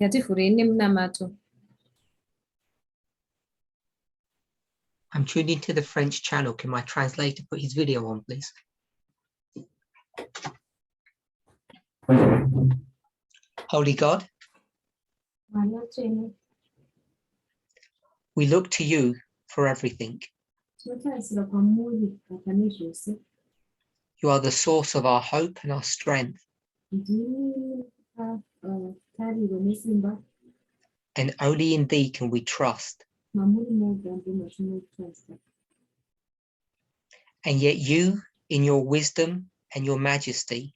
Ngativhurei nemunamato. I'm tuned into the French channel. Can my translator put his video on, please? Holy God, we look to you for everything. You are the source of our hope and our strength. And only in thee can we trust. And yet you, in your wisdom and your majesty,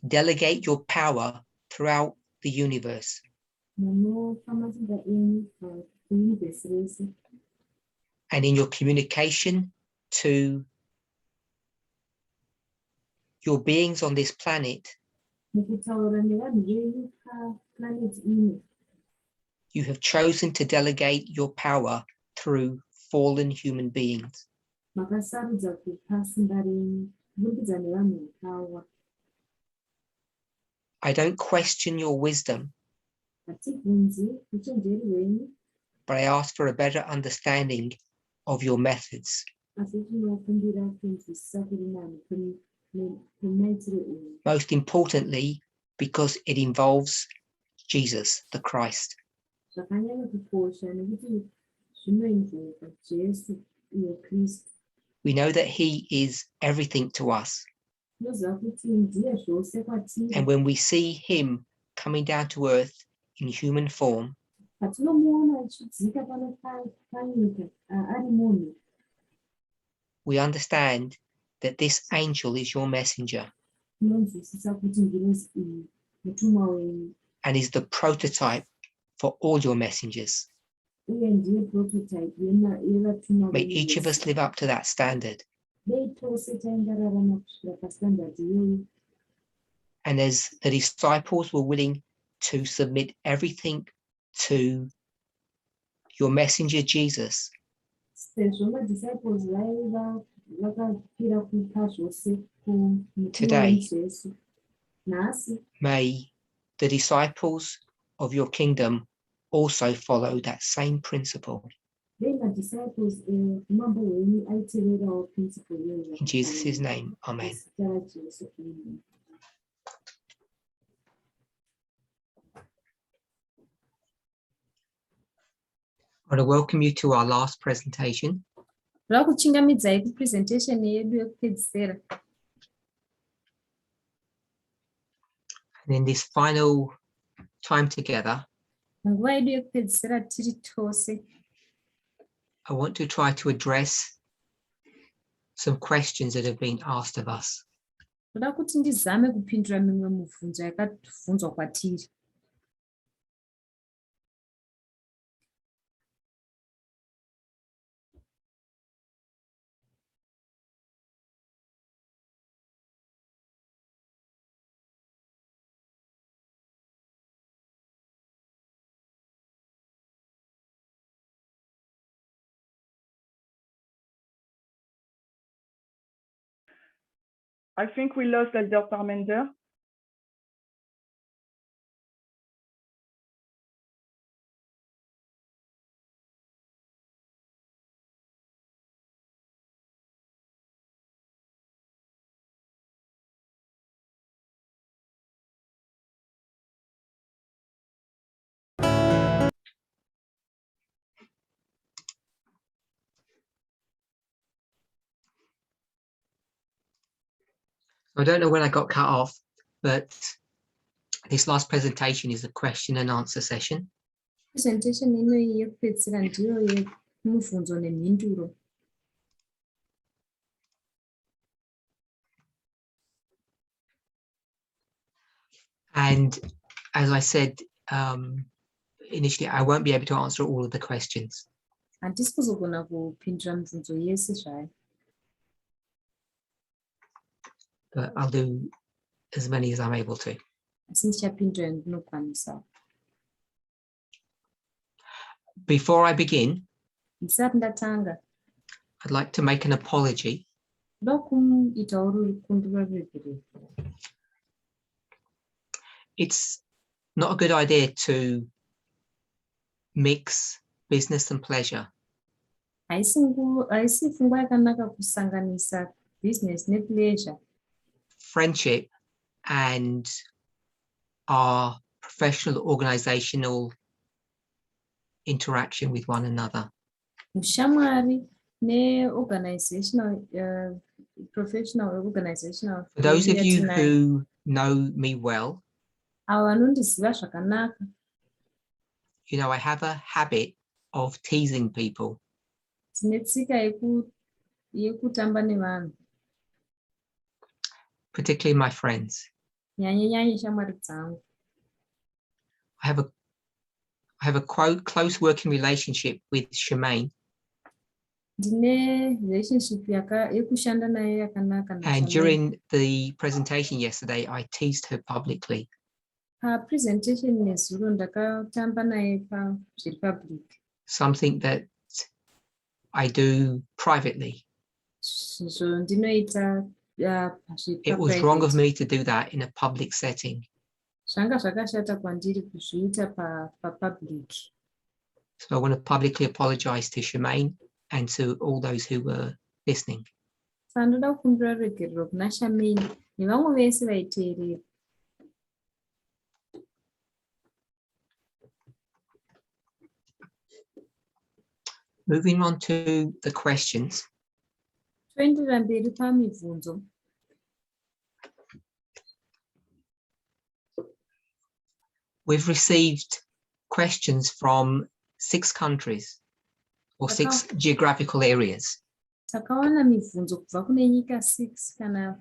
delegate your power throughout the universe. And in your communication to your beings on this planet, you have chosen to delegate your power through fallen human beings. I don't question your wisdom, but I ask for a better understanding of your methods. Most importantly, because it involves Jesus, the Christ. We know that he is everything to us. And when we see him coming down to earth in human form, we understand that this angel is your messenger and is the prototype for all your messengers. May each of us live up to that standard. And as the disciples were willing to submit everything to your messenger Jesus, today, may the disciples of your kingdom also follow that same principle. In Jesus' name, amen. I want to welcome you to our last presentation. And in this final time together, I want to try to address some questions that have been asked of us. I think we lost Elder Parminder. I don't know when I got cut off, but this last presentation is a question and answer session. And as I said initially, I won't be able to answer all of the questions. But I'll do as many as I'm able to. Before I begin, I'd like to make an apology It's not a good idea to mix business and pleasure. Haisi pfungwa yakanaka kusanganisa business nepleasure. Friendship and our professional organizational interaction with one another. Ushamwari ne organizational professional organizational. For those of you who know me well, Avanondiziva zvakanaka. you know I have a habit of teasing people. Yekutamba nevanhu. Particularly my friends. Nyanye shamwari dzangu. I have a close working relationship with Shemaine. Ndine relationship yekushanda naye yakanaka. And during the presentation yesterday, I teased her publicly. Presentation nezuro ndakatamba naye zviri public. Something that I do privately. So ndinoita it was wrong of me to do that in a public setting. Zvanga zvakashata kwandiri kuzviita public. So I want to publicly apologize to Shemaine and to all those who were listening. Sandoda kukumbira ruregerero kuna Shemaine nevamwe vese vaiteerera. Moving on to the questions. Toenderera mberi pamibvunzo. We've received questions from 6 countries or 6 geographical areas. Takawana mibvunzo kubva kune nyika 6 kana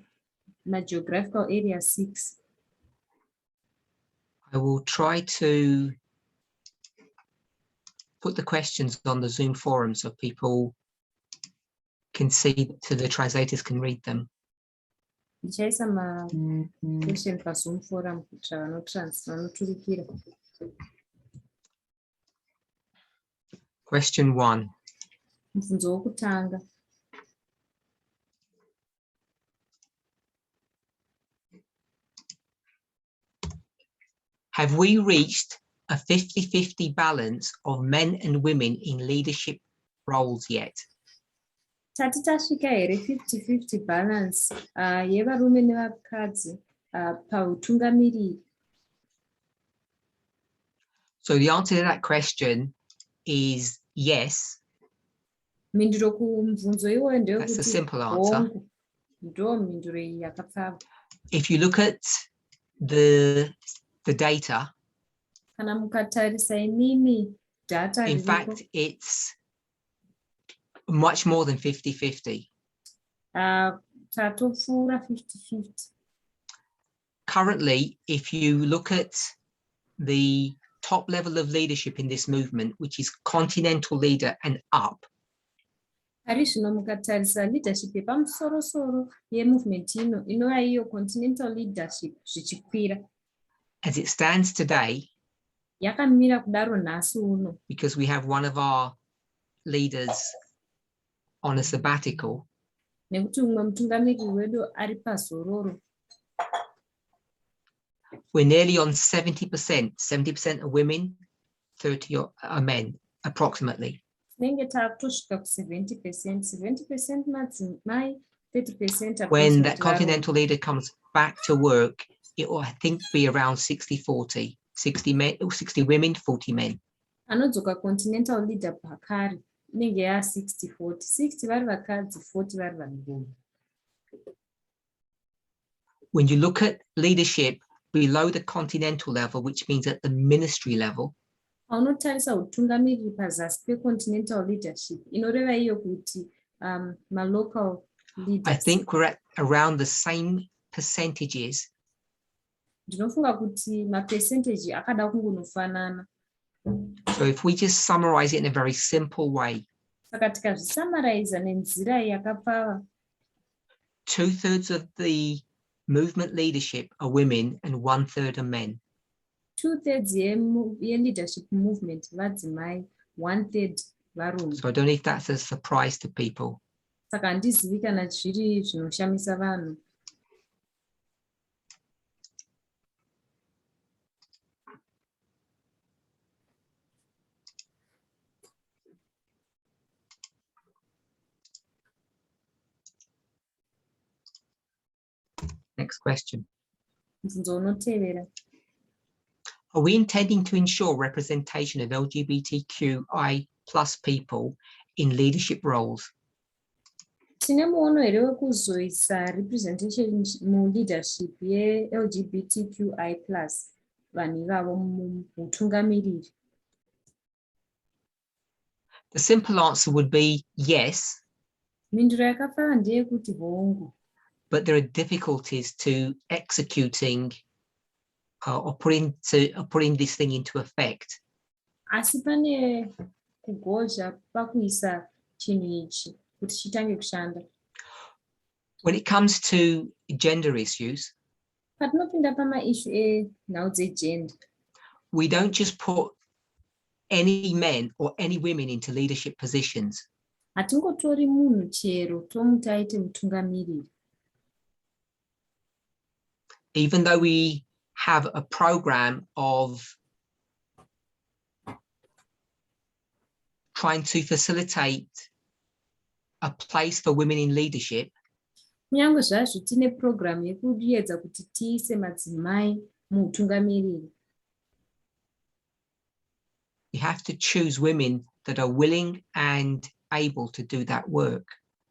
geographical area 6. I will try to put the questions on the Zoom forum so people can see, so the translators can read them. Ndichaisa question paZoom forum kuti vanoturukira. Question 1. Mubvunzo wokutanga. Have we reached a 50-50 balance of men and women in leadership roles yet? Tati tasvika here 50-50 balance yevarume nevakadzi pautungamiriri? So the answer to that question is yes. Mhinduro kumubvunzo iwoyo ndeyekuti that's a simple answer. Ndo mhinduro iyi yakapfava. If you look at the data, kana mukatarisa inini data in fact, it's much more than 50-50. Tatopfuura 50-50. Currently, if you look at the top level of leadership in this movement, which is continental leader and up, ari zvino mukatarisa leadership yepamusoro-soro yemovement inova iyo continental leadership zvichikwira. as it stands today, yakamira kudaro nhasi uno, because we have one of our leaders on a sabbatical, nekuti umwe mutungamiriri wedu ari pazororo, we're nearly on 70% are women, 30 are men, approximately. tinenge tatosvika ku 70% madzimai, 30%. When that continental leader comes back to work, it will, I think, be around 60-40, 60 women, 40 men. Anodzoka continental leader pakare inenge ya 60-40, 60 vari vakadzi, 40 vari vanhurume. When you look at leadership below the continental level, which means at the ministry level, paunotarisa utungamiriri pazasi pecontinental leadership inoreva iyo kuti malocal leaders, I think we're at around the same percentages. Ndinofunga kuti mapercentage akada kungonofanana. So if we just summarize it in a very simple way, Saka tikazvisamaraiza nenzira yakapfava, 2/3 of the movement leadership are women and 1/3 are men. 2/3 ye-leadership movement vadzimai, 1/3 varume. So I don't know if that's a surprise to people. saka handizivi kana zviri zvinoshamisa vanhu. Next question. Mubvunzo unotevera. Are we intending to ensure representation of LGBTQI plus people in leadership roles? Tine muono here wekuzoisa representation muleadership ye-LGBTQI plus vanhu ivavo mutungamiriri? The simple answer would be yes, Mhinduro yakapfava ndeyekuti hongu, but there are difficulties to executing or putting this thing into effect. asi pane kugozha pakuisa chinhu ichi kuti chitange kushanda. When it comes to gender issues, Patinopinda pamaishu enhau dzegender, we don't just put any men or any women into leadership positions. hatingotori munhu chero tomuti aite mutungamiriri. Even though we have a program of trying to facilitate a place for women in leadership, Kunyange zvazvo tine program yekuedza kuti tiise madzimai muutungamiriri, we have to choose women that are willing and able to do that work.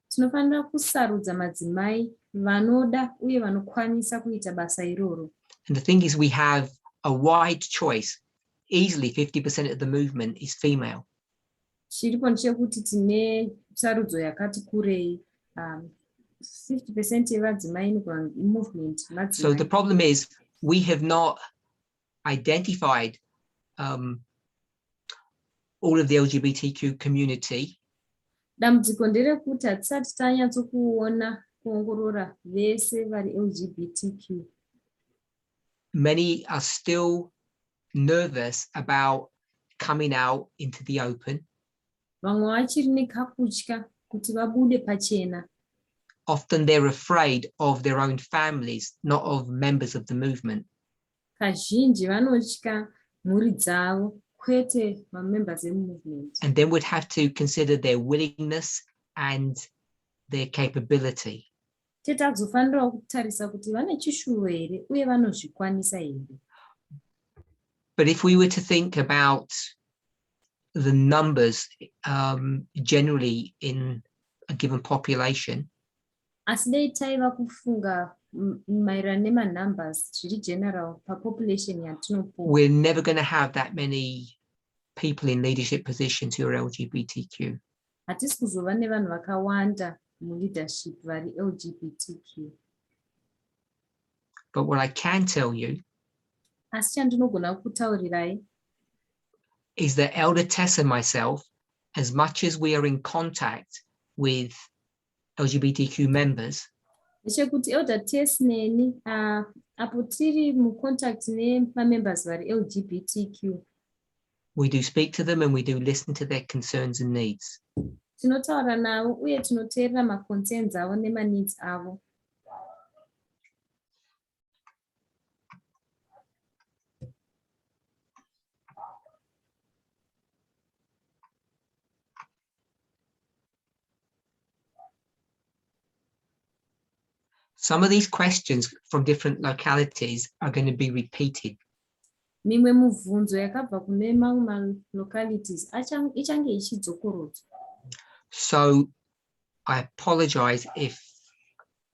tinofanira kusarudza madzimai vanoda uye vanokwanisa kuita basa iroro. And the thing is, we have a wide choice. Easily 50% of the movement is female. Chiripo ndechekuti tine sarudzo yakati kurei, 50% yevadzimai movement So the madzimai. problem is we have not identified all of the LGBTQ community. Dambudziko nderekuti hatisati tanyatsokuona kuongorora vese vari LGBTQ. Many are still nervous about coming out into the open. Vamwe vachiri nekakutya kuti vabude pachena. Often they're afraid of their own families, not of members of the movement. Kazhinji vanotya mhuri dzavo kwete mamembers emovement. And then would have to consider their willingness and their capability. Tetazofanirawo kutarisa kuti vane chishuvo here uye vanozvikwanisa here. But if we were to think about the numbers generally in a given population, Asi dai taiva kufunga maererano nemanumbers zviri general papopulation yatinopo, we're never going to have that many people in leadership positions who are LGBTQ. hatisi kuzova nevanhu vakawanda muleadership vari LGBTQ. But what I can tell you Asi chandinogona kutaurirai is that Elder Tess and myself, as much as we are in contact with LGBTQ members, ndechekuti Elder Tess neni apo tiri mucontact nemamembers vari LGBTQ, we do speak to them and we do listen to their concerns and needs. tinotaura navo uye tinoteerera maconcerns avo nemaneeds avo. Some of these questions from different localities are going to be repeated. Mimwe mibvunzo yakabva kune mamwe malocalities ichange ichidzokorodzwa. So I apologize if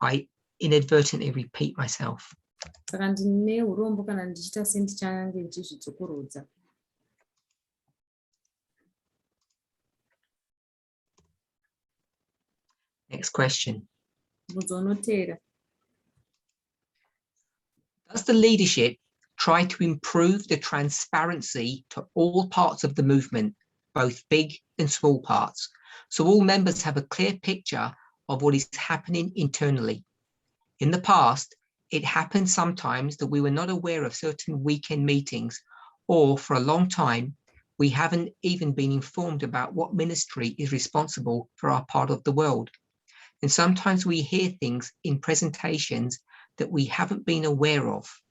I inadvertently repeat myself. Saka ndine urombo kana ndichita sendichange ndichizvidzokorodza. Next question. Mubvunzo unoteera. Does the leadership try to improve the transparency to all parts of the movement, both big and small parts, so all members have a clear picture of what is happening internally? In the past, it happened sometimes that we were not aware of certain weekend meetings, or for a long time, we haven't even been informed about what ministry is responsible for our part of the world. And sometimes we hear things in presentations that we haven't been aware of.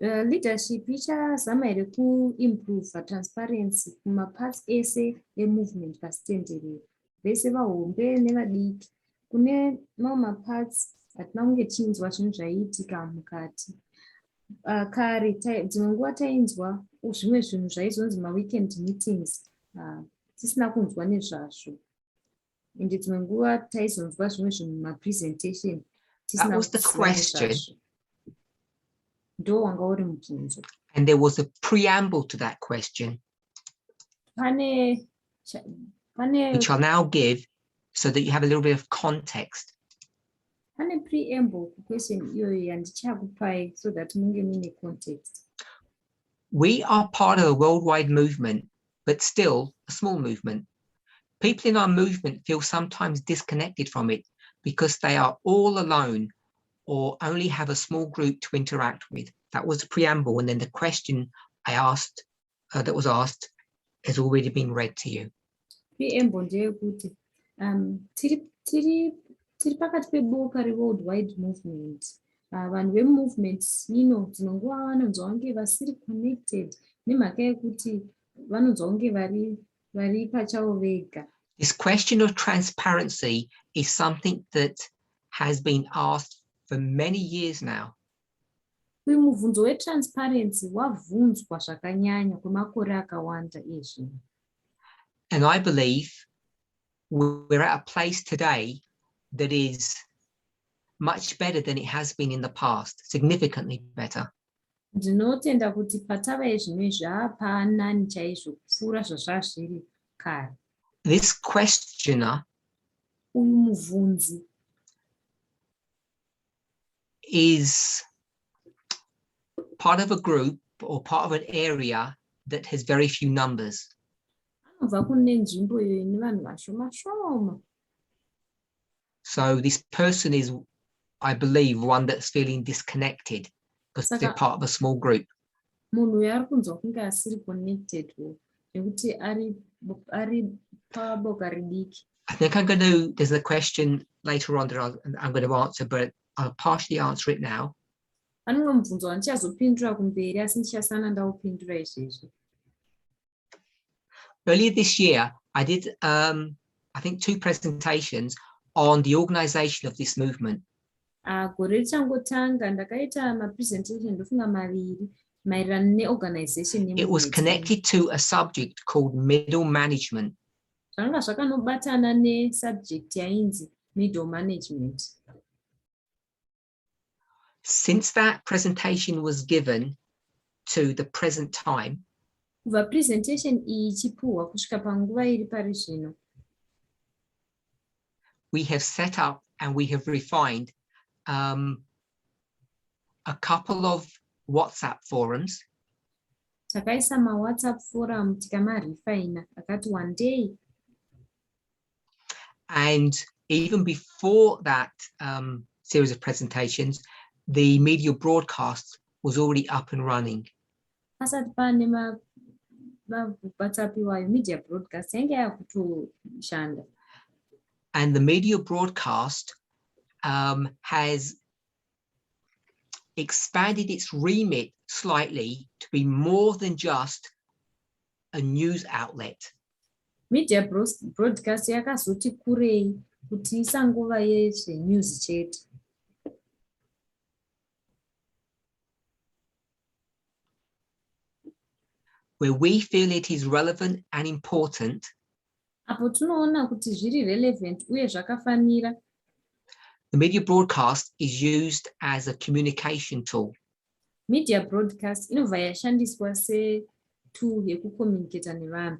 Leadership ichazama here kuimprove transparency kumaparts ese emovement pasitenderera vese vahombe nevadiki. Kune mamwe maparts hatina kunge tinzwa zvinhu zvaiitika mukati. Kare dzimwe nguva tainzwa zvimwe zvinhu zvaizonzi maweekend meetings tisina kunzwa nezvazvo. Ende dzimwe nguva taizonzwa zvimwe zvinhu mapresentation That was the question. Ndo wanga uri mubvunzo. And there was a preamble to that question, which I'll now give so that you have a little bit of context. Pane preamble question iyoyo yandichakupai so that munge mune context. We are part of a worldwide movement, but still a small movement. People in our movement feel sometimes disconnected from it because they are all alone or only have a small group to interact with. That was the preamble, and then the question I asked, that was asked, has already been read to you. Preamble ndeyekuti tiri pakati peboka reworldwide movement. Vanhu vemovement ino dzimwe nguva vanonzwa kunge vasiri connected nemhaka yekuti vanonzwa kunge vari pachavo vega. This question of transparency is something that has been asked for many years now. Uyu mubvunzo wetransparency wabvunzwa zvakanyanya kwemakore akawanda ezvino. And I believe we're at a place today that is much better than it has been in the past, significantly better. Ndinotenda kuti patava ezvino zvapanani chaizvo kupfuura zvazvazviri kare. This questioner Uyu muvhunzi is part of a group or part of an area that has very few numbers. anobva kune nzvimbo iyo ine vanhu vashoma shoma. So this person is, I believe, one that's feeling disconnected because they're part of a small group. Munhu uyu ari kunzwa kunge asiri connected nekuti ari paboka ridiki. I think there's a question later on that I'm going to answer, but I'll partially answer it now. Pane mubvunzo wandichazopindura kumberi asi ndichasana ndaupindura izvezvi. Earlier this year, I did, I think, 2 presentations on the organization of this movement. Gore richangotanga ndakaita mapresentation ndofunga maviri maererano neorganization. It was connected to a subject called middle management. Zvanga zvakanobatana nesubject yainzi middle management. Since that presentation was given to the present time, Kubva presentation iyi ichipuhwa kusvika panguva iri pari zvino, we have set up and we have refined a couple of WhatsApp forums. takaisa mawhatsapp forum tikamarefina akati one day. And even before that series of presentations, the media broadcast was already up and running. Pasati pane WhatsApp iwayo media broadcast yange yakutoshanda. And the media broadcast has expanded its remit slightly to be more than just a news outlet. Media broadcast yakazoti kurei kuti isangova yezvenews chete. Where we feel it is relevant and important, Apo tunoona kuti zviri relevant uye zvakafanira, the media broadcast is used as a communication tool. media broadcast inobva yashandiswa setool yekucommunicata nevanhu.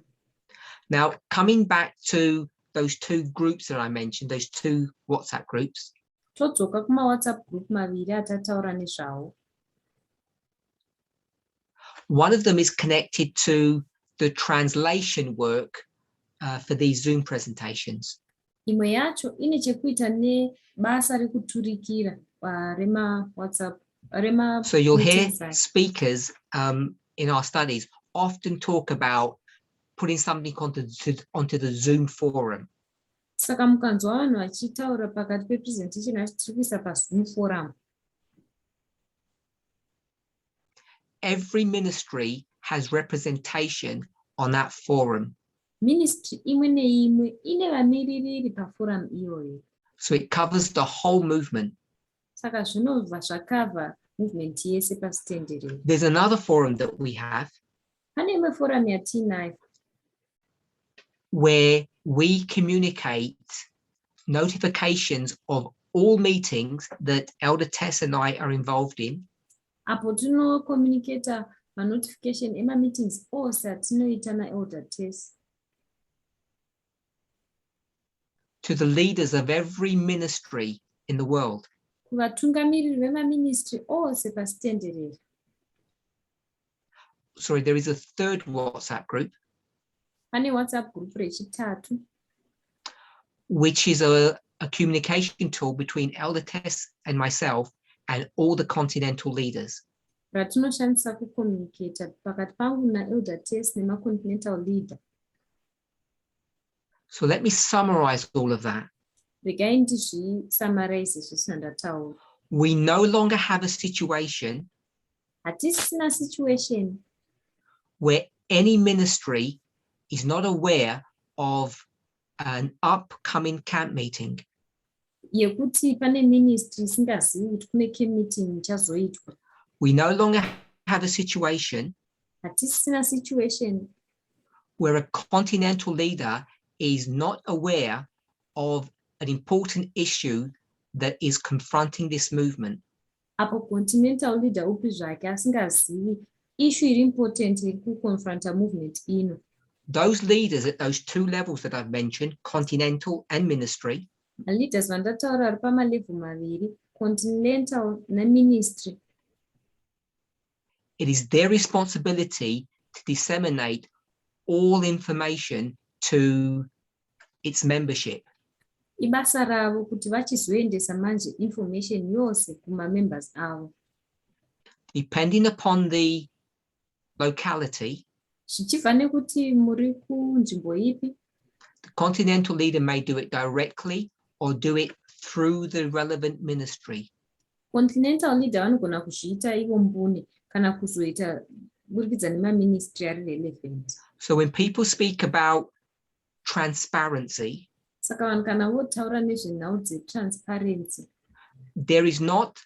Now, coming back to those 2 groups that I mentioned, those 2 WhatsApp groups, Todzoka kumawhatsapp group maviri atataura nezvawo. one of them is connected to the translation work for these Zoom presentations. Imwe yacho ine chekuita nebasa rekuturikira remawhatsapp rema. So you'll hear speakers in our studies often talk about putting something onto the Zoom forum. Saka mukanzwa vanhu vachitaura pakati pepresentation yacho tiri kuisa paZoom forum. Every ministry has representation on that forum. Ministry imwe neimwe ine vamiririri paforum iyoyo. So it covers the whole movement. Saka zvinobva zvakavha movement yese pasitendere. There's another forum that we have Pane imwe forum yatinayo where we communicate notifications of all meetings that Elder Tess and I are involved in. Apo tinocommunicata manotification ema-meetings ose atinoita naElder Tess. To the leaders of every ministry in the world. Kuvatungamiriri vema-ministry ose pasitenderere. Sorry, there is a third WhatsApp group. Pane WhatsApp group rechitatu. Which is a communication tool between Elder Tess and myself and all the continental leaders. Ratinoshandisa kucommunicata pakati pangu naElder Tess nemacontinental leader. So let me summarize all of that. Regai ndizvisummarize zvisandataura. We no longer have a situation Hatisina situation where any ministry is not aware of an upcoming camp meeting. Yekuti pane ministry isingazivi kuti kune camp meeting ichazoitwa. We no longer have a situation Hatisina situation where a continental leader is not aware of an important issue that is confronting this movement. Apo continental leader upi zvake asingazivi issue iri important yekuconfronta movement ino. Those leaders at those two levels that I've mentioned, continental and ministry, Leaders vandataura vari pamalevel maviri, continental neministry. it is their responsibility to disseminate all information to its membership. Ibasa ravo kuti vachizoendesa manje information yose kuma-members avo. Depending upon the locality, Zvichibva nekuti muri kunzvimbo ipi, the continental leader may do it directly or do it through the relevant ministry. continental leader vanogona kuzviita ivo mbune kana kuzoita burikidza nemaministry ari relevant. So when people speak about transparency, Saka vanhu kana votaura nezvenhau dzetransparency, there is not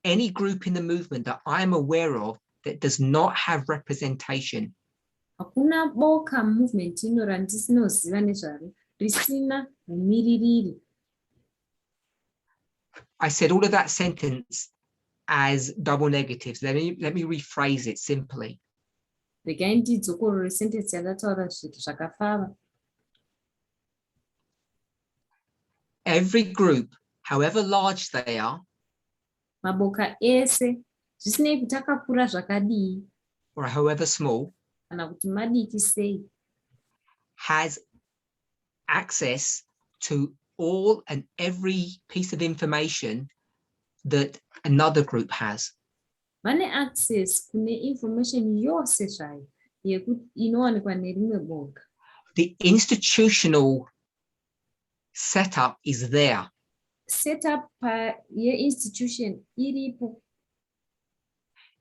any group in the movement that I am aware of that does not have representation. hakuna boka movement ino randisinoziva nezvaro risina mumiririri. I said all of that sentence as double negatives. Let me rephrase it simply. Regai ndidzokorore sentence yandataura zvinhu zvakafava. Every group, however large they are, Maboka ese zvisinei kuti akakura zvakadii or however small, kana kuti madiki sei, has access to all and every piece of information that another group has. vane access kune information yose zvayo inowanikwa nerimwe boka. The institutional setup is there. Setup yeinstitution iripo.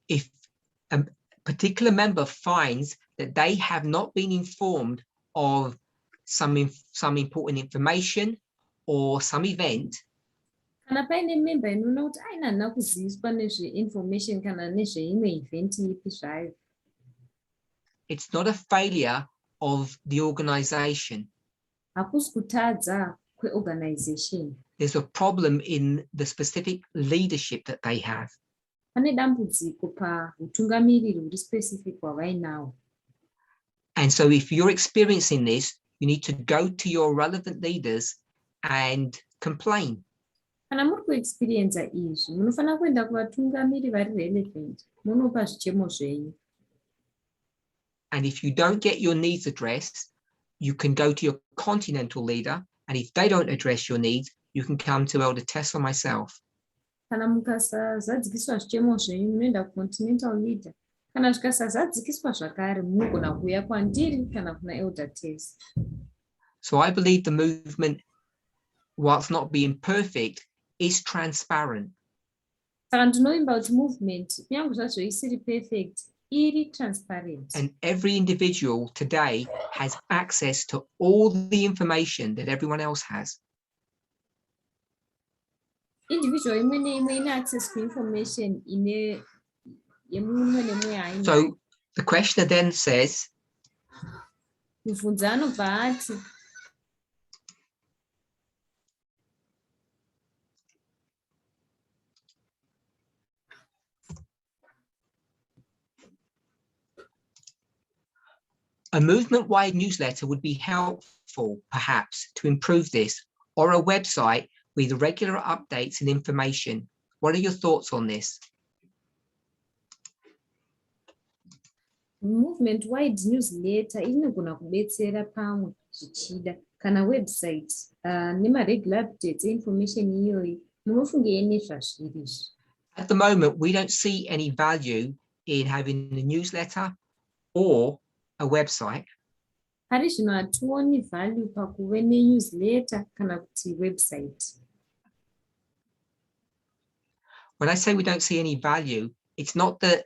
If a particular member finds that they have not been informed of some important information or some event, Kana paine member inoona kuti ainana kuziviswa nezveinformation kana nezveimwe event ipi zvayo, it's not a failure of the organization. hakusi kutadza kweorganization. There's a problem in the specific leadership that they have. Pane dambudziko pautungamiriri huri specific hwavainawo. And so if you're experiencing this, you need to go to your relevant leaders and complain. Kana muri kuexperienza izvi, munofanira kuenda kuvatungamiri vari relevant, munopa zvichemo zvenyu. And if you don't get your needs addressed, you can go to your continental leader. And if they don't address your needs, you can come to Elder Tess or myself. Kana mukasazadzikiswa zvichemo zvenyu, munoenda kucontinental leader. Kana zvikasazadzikiswa zvakare, munogona kuuya kwandiri kana kuna Elder Tess. So I believe the movement, whilst not being perfect, is transparent. Saka ndinoimba kuti movement kunyange zvazvo isiri perfect iri transparent. And every individual today has access to all the information that everyone else has. Individual imwe neimwe ine access to information ine yemumwe nemumwe haina. So the questioner then says, Mubvunzi anobva ati a movement-wide newsletter would be helpful, perhaps, to improve this, or a website with regular updates and information. What are your thoughts on this? movement wide newsletter inogona kubetsera pamwe zvichida kana website nemaregular updates information iyoyi munofungei nezvazviri izvi? At the moment, we don't see any value in having a newsletter or a website. Pari zvino hationi value pakuve nenewsletter kana kuti website. When I say we don't see any value, it's not that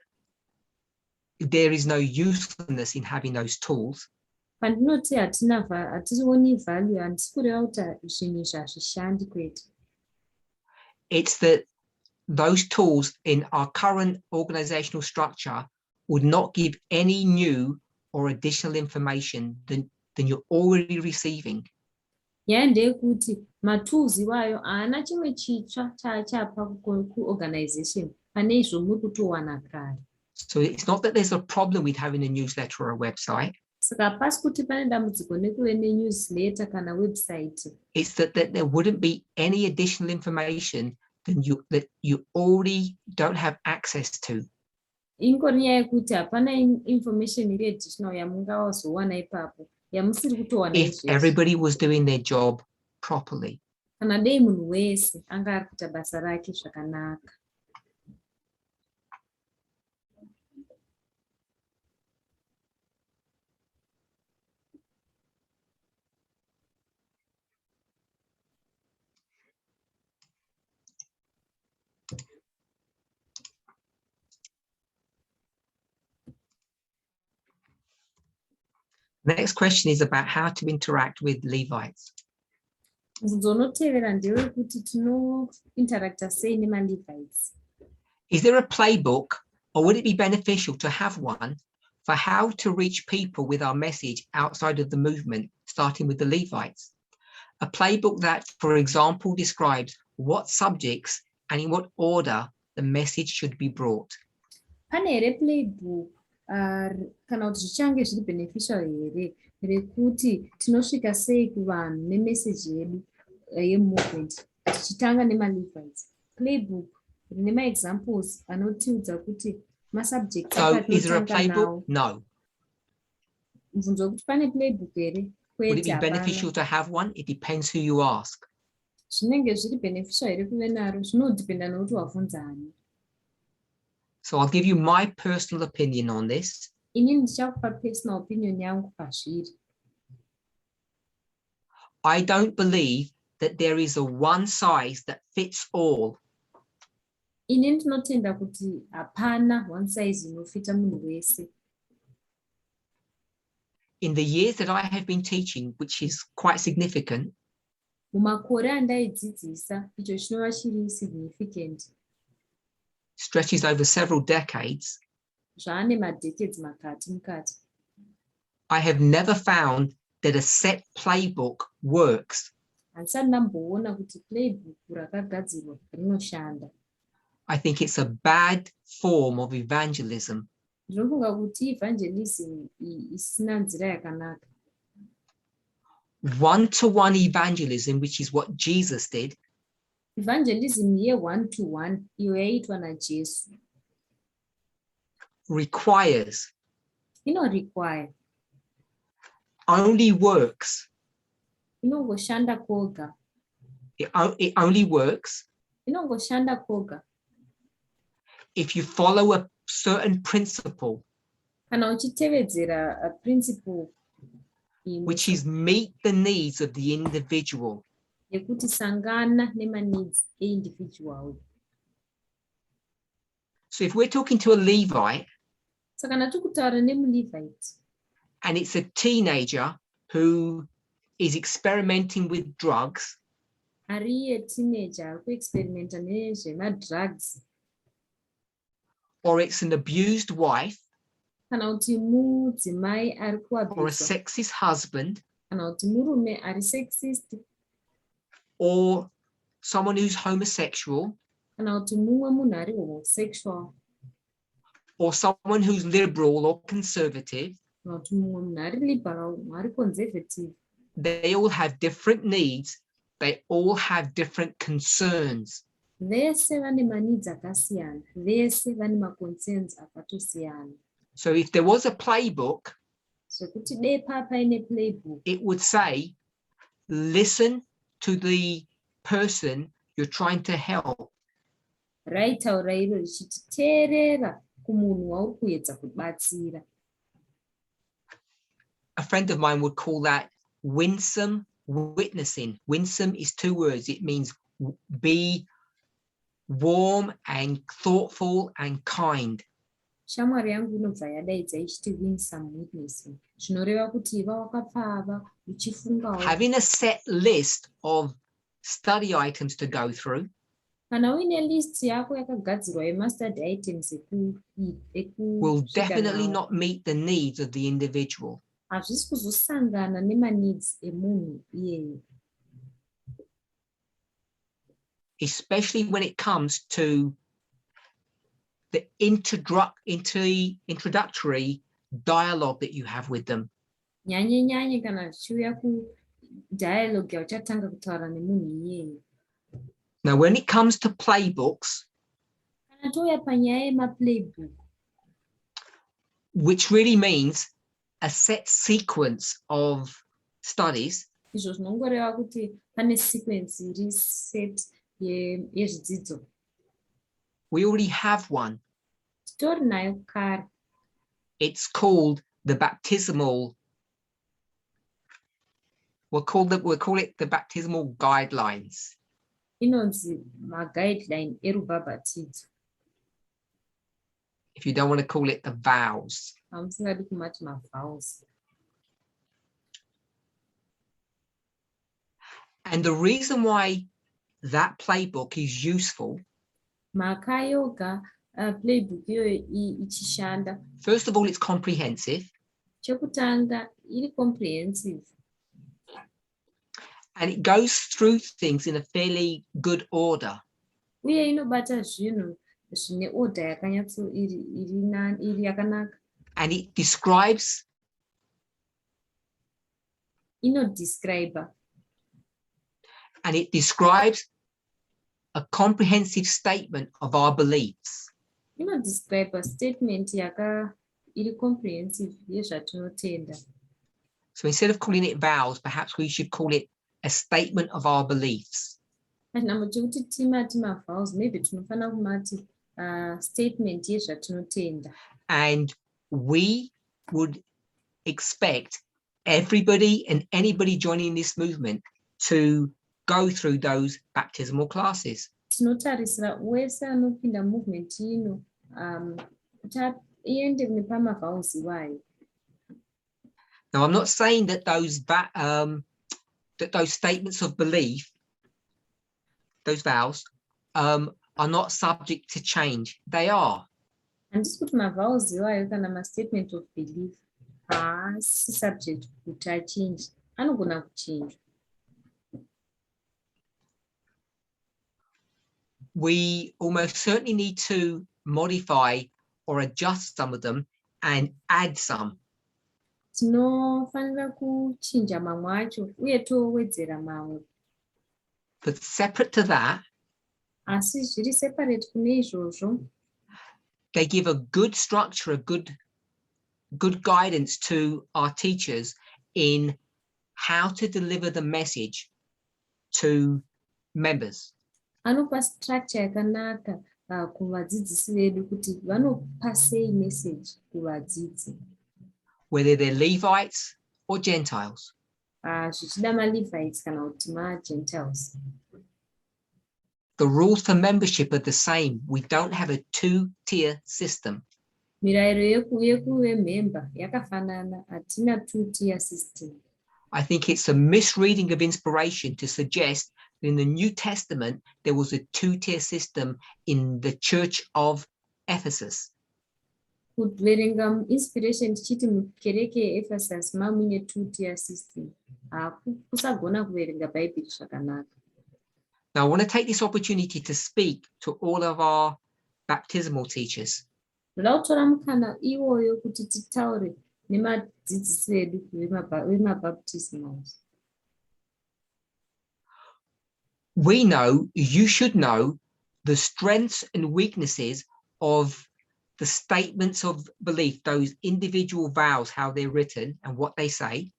there is no usefulness in having those tools. Pandinoti hationi value handisi kureva kuti zvinhu izvi hazvishandi kwete. It's that those tools in our current organizational structure would not give any new or additional information than you're already receiving. Nyaya ndeyekuti matools iwayo haana chimwe chitsva chaachapa kuorganization pane izvo muri kutowana kare. So it's not that there's a problem with having a newsletter or a website. Saka pasi kuti pane dambudziko nekuve nenewsletter kana website. It's that there wouldn't be any additional information that you already don't have access to. Ingori nyaya yekuti hapana information iri additional yamungazowana ipapo yamusiri kutowana If izvezvi. everybody was doing their job properly. Kana dei munhu wese anga ari kuita basa rake zvakanaka. The next question is about how to interact with Levites. Mubvunzo unotevera ndewekuti tinointeracta sei nemaLevites. Is there a playbook, or would it be beneficial to have one for how to reach people with our message outside of the movement, starting with the Levites? A playbook that, for example, describes what subjects and in what order the message should be brought. Pane here playbook kana kuti zvichange zviri beneficial here rekuti tinosvika sei kuvanhu nemeseji yedu yemovement tichitanga nemaLevites. Playbook rine maexamples anotiudza kuti masubjects So is there a playbook? No. Mubvunzo wekuti pane playbook here? Would it be beneficial to have one? It depends who you ask. Zvinenge zviri beneficial here kuve naro zvinodependa nokuti wabvunza ani. So I'll give you my personal opinion on this. Ini ndichakupa personal opinion yangu pazviri. I don't believe that there is a one size that fits all. Ini ndinotenda kuti hapana one size inofita munhu wese. In the years that I have been teaching, which is quite significant, Mumakore andaidzidzisa icho chinova chiri significant. stretches over several decades, Zvaane madecades mukati. I have never found that a set playbook works. Handisati ndamboona kuti playbook rakagadzirwa rinoshanda. I think it's a bad form of evangelism. Ndinofunga kuti evangelism isina nzira yakanaka. One-to-one evangelism, which is what Jesus did, Evangelism ye one to one iyo yaitwa naJesu requires, inorequire, only works. inongoshanda koga, It only works inongoshanda koga if you follow a certain principle. kana uchitevedzera principle which is meet the needs of the individual. Yekuti sangana nema-needs e-individual. So if we're talking to a Levite, Saka kana tiri kutaura nemu-Levite, and it's a teenager who is experimenting with drugs, ari teenager ari kuexperimenta nezvema-drugs, or it's an abused wife, kana kuti mudzimai ari or a kuabhuswa, sexist husband, kana kuti murume ari sexist, or someone who's homosexual, kana kuti mumwe munhu ari homosexual, or someone who's liberal or conservative, kana kuti mumwe munhu ari liberal, mumwe ari conservative. they all have different needs, they all have different concerns. Vese vane ma-needs akasiyana, vese vane ma-concerns akatosiyana. So if there was a playbook, Zvekuti dei papa ine playbook, it would say, listen to the person you're trying to help. raitaura iro richiti teerera kumunhu wauri kuedza kubatsira. A friend of mine would call that winsome witnessing. Winsome is 2 words. It means be warm and thoughtful and kind. Shamwari yangu inobva yadaidza ichiti winsome witnessing, zvinoreva kuti iva wakapfava uchifungawo. Having a set list of study items to go through, Kana uine list yako yakagadzirwa yema-study items will definitely not meet the needs of the individual. hazvisi kuzosangana nema-needs emunhu iyeye. Especially when it comes to the introductory dialogue that you have with them. Nyanye kana zvichiuya kudialogue yauchatanga kutaura nemunhu iyeye. Now, when it comes to playbooks, Kana touya panyaya yema-playbook, which really means a set sequence of studies, izvo zvinongoreva kuti pane sequence iri set yezvidzidzo. we already have one. Titori nayo kare. It's called the baptismal. We'll call it the baptismal guidelines. Inonzi ma-guideline erubhabhatidzo. If you don't want to call it the vows. Hamusingadi kumati ma-vows. And the reason why that playbook is useful, Mhaka yoga playbook iyoyo ichishanda, first of all, it's comprehensive, chekutanga iri comprehensive, and it goes through things in a fairly good order. uye inobata zvinhu zvine order yakanyatso iri yakanaka. And it describes, Inodescribe, and it describes a comprehensive statement of our beliefs. inodescribe a statement iri comprehensive yezvatinotenda. So instead of calling it vows, perhaps we should call it a statement of our beliefs. Pachinamo chekuti timati ma-vows, maybe tinofanira kumati statement yezvatinotenda. And we would expect everybody and anybody joining this movement to go through those baptismal classes. Tinotarisira wese anopinda movement ino kuti iende nepama-vows iwayo. Now, I'm not saying that those statements of belief, those vows, are not subject to change. They are. Handisi kuti ma-vows iwayo kana ma-statement of belief haasi subject kuti achange, anogona kuchinjwa. We almost certainly need to modify or adjust some of them and add some. Tinofanira kuchinja mamwe acho uye towedzera mamwe. But separate to that, Asi zviri separate kune izvozvo, they give a good structure, a good guidance to our teachers in how to deliver the message to members. anopa structure yakanaka kuvadzidzisi vedu kuti vanopa sei message kuvadzidzi. Whether they're Levites or Gentiles? Zvichida maLevites kana kuti maGentiles. The rules for membership are the same. We don't have a two-tier system. Mirayiro yekuve member yakafanana, hatina two-tier system. I think it's a misreading of inspiration to suggest that in the New Testament there was a two-tier system in the church of Ephesus. Kuverenga inspiration tichiti mukereke yeEphesus mamune two-tier system. Kusagona kuverenga Bible zvakanaka. Now I want to take this opportunity to speak to all of our baptismal teachers. Ndoda kutora mukana iwoyo kuti titaure nemadzidzisi vedu vemabaptismals. We know, you should know, the strengths and weaknesses of the statements of belief, those individual vows, how they're written and what they say.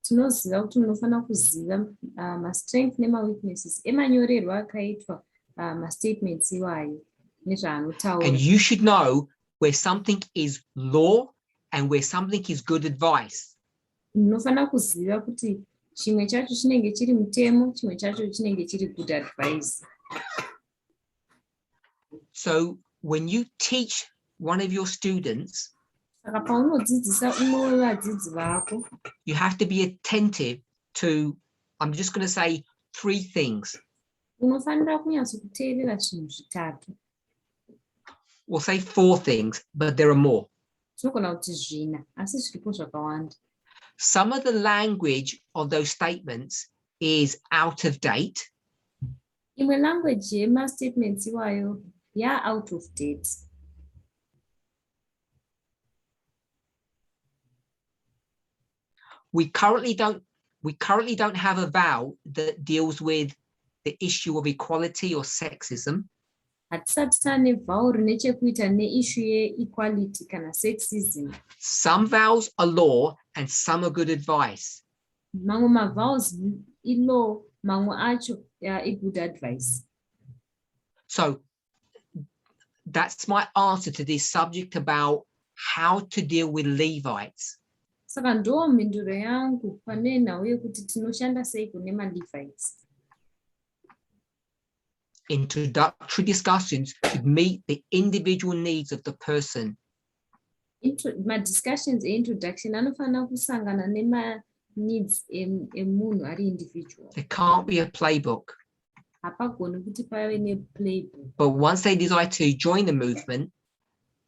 Tinoziva kuti munofanira kuziva ma-strength nema-weaknesses emanyorerwa akaitwa ma-statements iwayo nezvaanotaura. And you should know where something is law and where something is good advice. Munofanira kuziva kuti chimwe chacho chinenge chiri mutemo, chimwe chacho chinenge chiri good advice. So when you teach one of your students, Saka paunodzidzisa umwe wevadzidzi vako, you have to be attentive to, I'm just going to say 3 things. unofanira kunyatsokuteerera zvinhu zvitatu. We'll say 4 things, but there are more. Tinogona kuti zvina, asi zviripo zvakawanda. Some of the language of those statements is out of date. Imwe language yema-statements iwayo out of date. We currently don't have a vow that deals with the issue of equality or sexism. Hatisati tane vhawu rine chekuita neissue ye-equality kana sexism. Some vows are law and some are good advice. Mamwe ma-vows i-law, mamwe acho i-good advice. So that's my answer to this subject about how to deal with Levites. Saka ndo mhinduro yangu pane nhau yekuti tinoshanda sei kune ma-Levites. Introductory discussions should meet the individual needs of the person. Ma-discussions e-introduction anofanira kusangana nema-needs emunhu ari individual. There can't be a playbook. Hapagoni kuti pave ne-playbook. But once they decide to join the movement,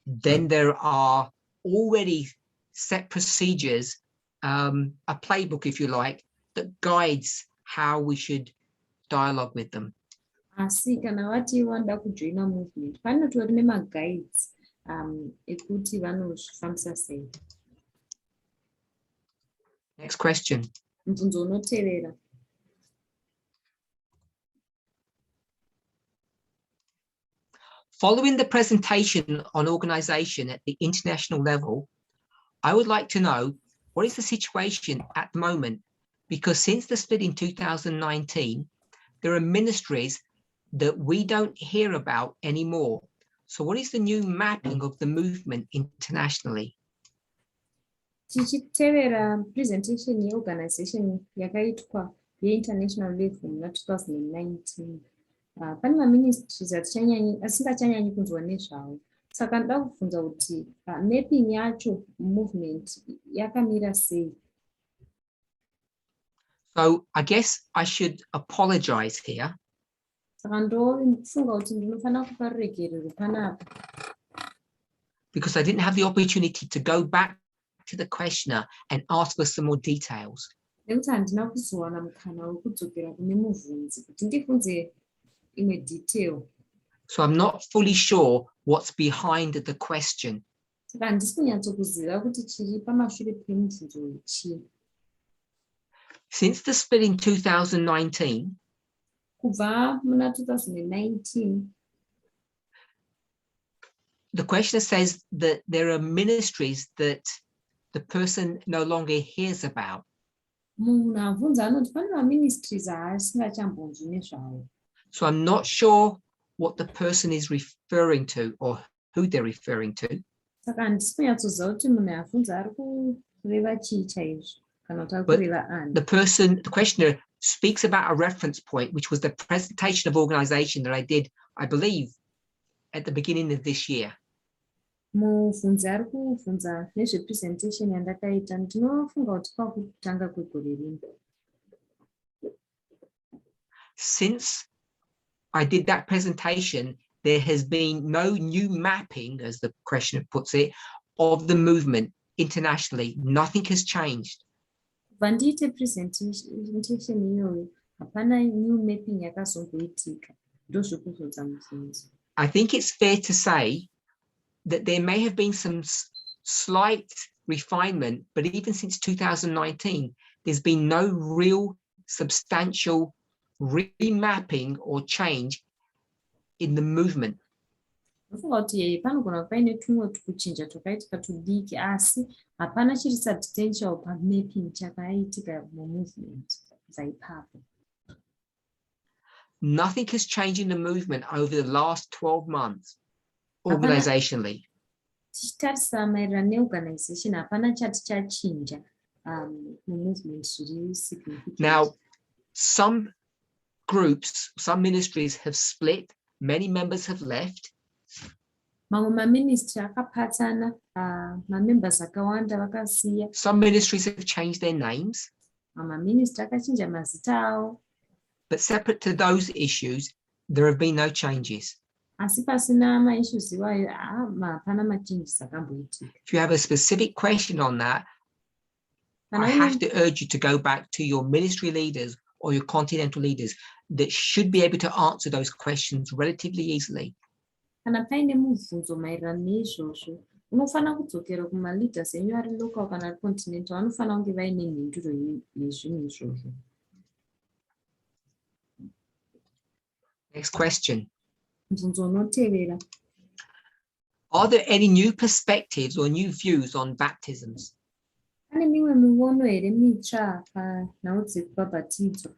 then there are already set procedures, a playbook, if you like, that guides how we should dialogue with them. Asi kana vati vanoda kujoina movement, panotori nema-guides ekuti vanozvifambisa sei. Next question. Mubvunzo unoteerera. Following the presentation on organization at the international level, I would like to know what is the situation at the moment, because since the split in 2019, there are ministries that we don't hear about anymore. So what is the new mapping of the movement internationally? Tichitevera presentation yeorganization yakaitwa ye-international level muna 2019. Pane ma-ministries asingachanyanyi kunzwa nezvawo. Saka ndoda kubvunza kuti mapping yacho movement yakamira sei. So I guess I should apologize here. Saka ndofunga kuti ndinofanira kupa ruregerero panapa. Because I didn't have the opportunity to go back to the questioner and ask for some more details. Nekuti handina kuzowana mukana wekudzokera kune muvhunzi kuti ndibvunze imwe detail. So I'm not fully sure what's behind the question. Saka handisi kunyatsokuziva kuti chiri pamashure pemubvunzo chii. Since the split in 2019, Kubva muna 2019, the questioner says that there are ministries that the person no longer hears about. munhu abvunza anoti pane ma-ministries aasingachambonzwi nezvawo. So I'm not sure what the person is referring to or who they're referring to. Saka handisi kunyatsoziva kuti munhu abvunza ari kureva chii chaizvo. kana kutakurira ani. the questioner speaks about a reference point, which was the presentation of organization that I did, I believe, at the beginning of this year. Mubvunzi ari kuvhunza nezvepresentation yandakaita, ndinofunga kuti pakutanga kwegore rino. Since I did that presentation, there has been no new mapping, as the questioner puts it, of the movement internationally. Nothing has changed. Kubva ndiite presentation iyoyo, hapana new mapping yakazongoitika. Ndozvekuvhunza mubvunzi. I think it's fair to say that there may have been some slight refinement, but even since 2019, there's been no real substantial remapping or change in the movement. Ndofunga kuti panogona paine tumwe kuchinja twakaitika tudiki, asi hapana chiri substantial pamapping chakaitika mumovement dzaipapo. Nothing has changed in the movement over the last 12 months, organizationally. Tichitarisa maererano neorganization, hapana chati chachinja mumovement zviri significant. Now, some groups, some ministries have split, many members have left. Mamwe maministry akapatsana, mamembers akawanda vakasiya. Some ministries have changed their names. Maministry akachinja mazita avo. But separate to those issues, there have been no changes. Asi pasina maissues iwayo, hapana machanges akamboitika. If you have a specific question on that, I have to urge you to go back to your ministry leaders or your continental leaders that should be able to answer those questions relatively easily. Kana paine mubvunzo maererano neizvozvo, unofana kudzokera kumaleaders enyu ari local kana ari continental, vanofana kunge vaine mhinduro yezvinhu izvozvo. Next question. Mubvunzo unotevera. Are there any new perspectives or new views on baptisms? Pane mimwe miono here mitsva panhau dzekubhabhatidzwa?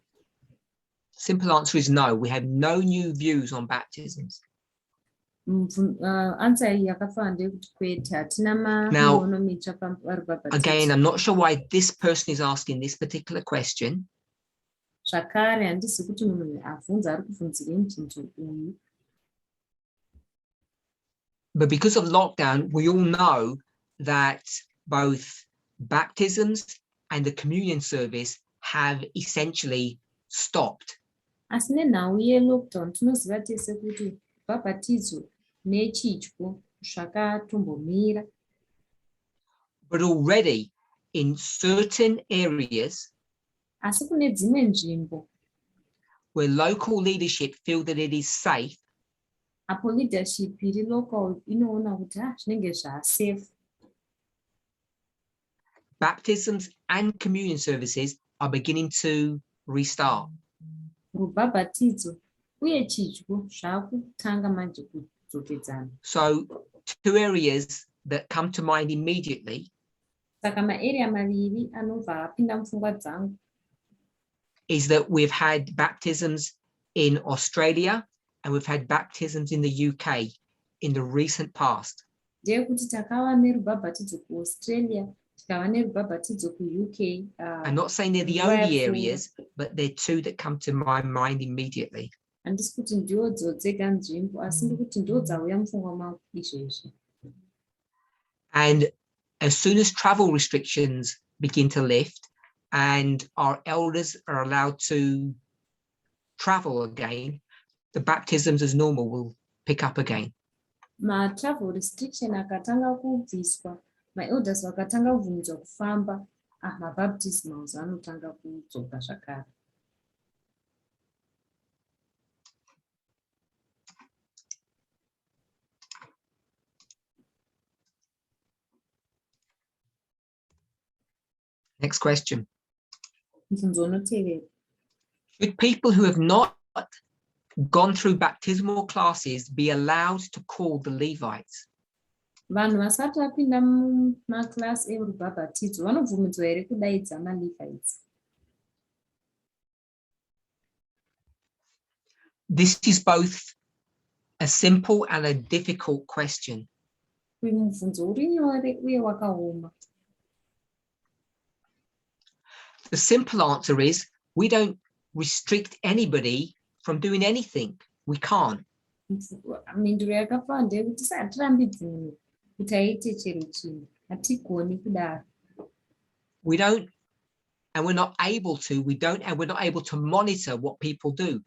Simple answer is no. We have no new views on baptisms. Answer iyi yakafanana ndeyekuti kwete, hatina miono mitsva pavari kubhabhatidzwa. Again, I'm not sure why this person is asking this particular question. Zvakare handisi kuti munhu abvunza ari kubvunzire mubvunzo uyu. But because of lockdown, we all know that both baptisms and the communion service have essentially stopped. Asi nenhau yelockdown tinoziva tese kuti bhabhatidzo nechidyo zvakatombomira. But already in certain areas, asi kune dzimwe nzvimbo where local leadership feel that it is safe, apo leadership iri local inoona kuti zvinenge zvasafe, baptisms and communion services are beginning to restart. rubhabhatidzo uye chidyo zvakutanga manje kudzokedzana. So 2 areas that come to mind immediately Saka maarea maviri anobva apinda mupfungwa dzangu is that we've had baptisms in Australia and we've had baptisms in the UK in the recent past. ndeyekuti takava nerubhabhatidzo kuaustralia, tikava nerubhabhatidzo kuuk. I'm not saying they're the only areas, but they're 2 that come to my mind immediately. Handisi kuti ndiodzo dzega nzvimbo, asi ndikuti ndo dzauya mupfungwa mangu izvezvi. And as soon as travel restrictions begin to lift and our elders are allowed to travel again, the baptisms as normal will pick up again. Ma-travel restriction akatanga kubviswa, ma-elders vakatanga kubvumidzwa kufamba, ma-baptismals anotanga kudzoka zvakare. Next question. Mubvunzo unotevera. Should people who have not gone through baptismal classes be allowed to call the Levites? Vanhu vasati vapinda mumaklasi erubhabhatidzo vanobvumidzwa here kudaidza maLevites? This is both a simple and a difficult question. Uyu mubvunzo uri nyore uye wakaoma. The simple answer is we don't restrict anybody from doing anything. We can't. Mhinduro yakafana ndeyekuti hatirambidzi munhu kuti aite chero chinhu, hatigoni kudaro. We don't, and we're not able to, and we're not able to monitor what people do.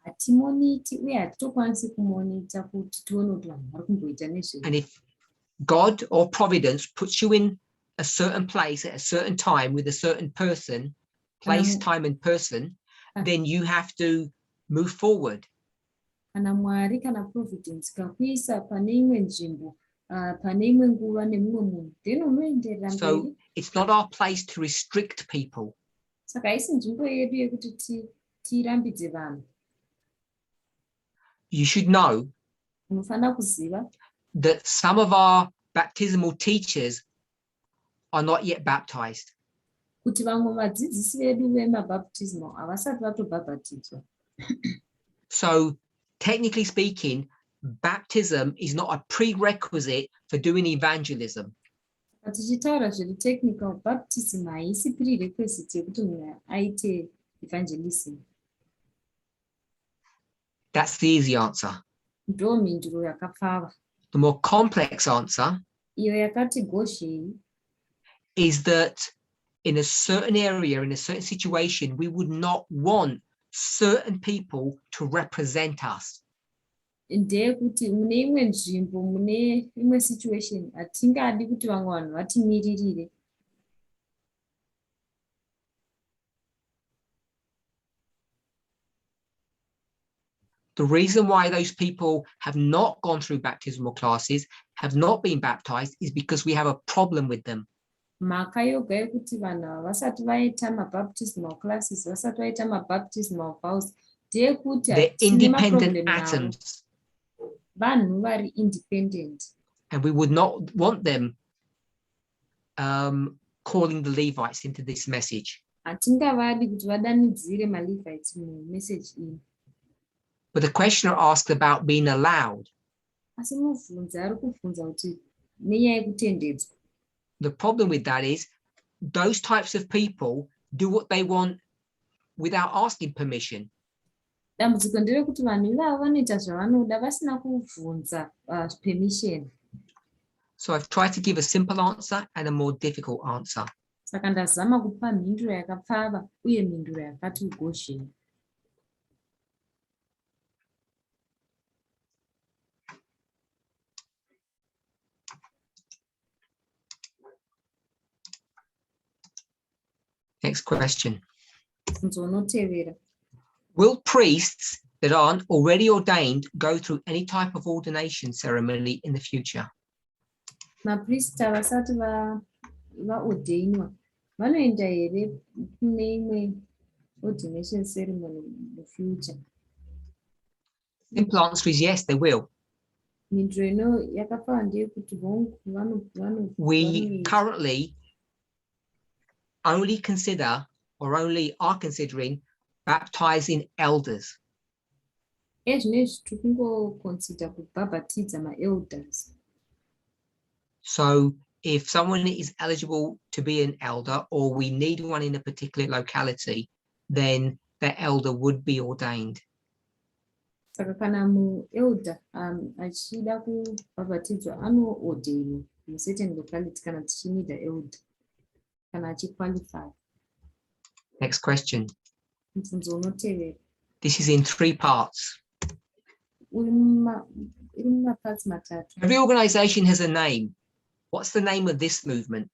Hatimoniti uye hatitokwanisi kumonita kuti tione kuti vanhu vari kumboita nezvei. And if God or Providence puts you in a certain place at a certain time with a certain person, place, time, and person, then you have to move forward. Kana Mwari kana Providence kakuisa pane imwe nzvimbo, pane imwe nguva nemumwe munhu, then unoenderera mberi. So it's not our place to restrict people. Saka haisi nzvimbo yedu yekuti tirambidze vanhu. You should know Unofanira kuziva that some of our baptismal teachers are not yet baptized. kuti vamwe vadzidzisi vedu vemabaptismal havasati vatobhabhatidzwa. So technically speaking, baptism is not a prerequisite for doing evangelism. Tichitaura zviri technical, baptism haisi prerequisite yekuti munhu aite evangelism. That's the easy answer. Ndo mhinduro yakapfava. The more complex answer Iyo yakati goshei is that in a certain area, in a certain situation, we would not want certain people to represent us. ndeyekuti mune imwe nzvimbo, mune imwe situation, hatingadi kuti vamwe vanhu vatimiririre. The reason why those people have not gone through baptismal classes, have not been baptized, is because we have a problem with them. Mhaka yoga yekuti vanhu ava vasati vaita mabaptismal classes, vasati vaita mabaptismal vows, ndeyekuti They're hatine maproblem independent navo. atoms, Vanhu vari independent. and we would not want them calling the Levites into this message. Hatingavadi kuti vadanidzire maLevites mumessage iyi. But the questioner asked about being allowed. Asi mubvunzi ari kubvunza kuti nenyaya yekutendedzwa. The problem with that is those types of people do what they want without asking permission. Dambudziko nderekuti vanhu ivavo vanoita zvavanoda vasina kubvunza permission. So I've tried to give a simple answer and a more difficult answer. Saka ndazama kupa mhinduro yakapfava uye mhinduro yakati goshei. Next question. Bvunzo unotevera. Will priests that aren't already ordained go through any type of ordination ceremony in the future? Maprista vasati vaordainwa vanoenda here kune imwe ordination ceremony mufuture? Simple answer is yes, they will. Mhinduro ino yakapfava ndeyekuti We currently only consider or only are considering baptizing elders. ezvinezvi tiri kungoconsider kubhabhatidza maelders. So if someone is eligible to be an elder, or we need one in a particular locality, then the elder would be ordained. Saka kana muelder achida kubhabhatidzwa anoordainwa mucertain locality kana tichinida elder kana achiqualify. Next question. Mubvunzo unotevera. This is in 3 parts. Iri mumaparts matatu. Every organization has a name. What's the name of this movement?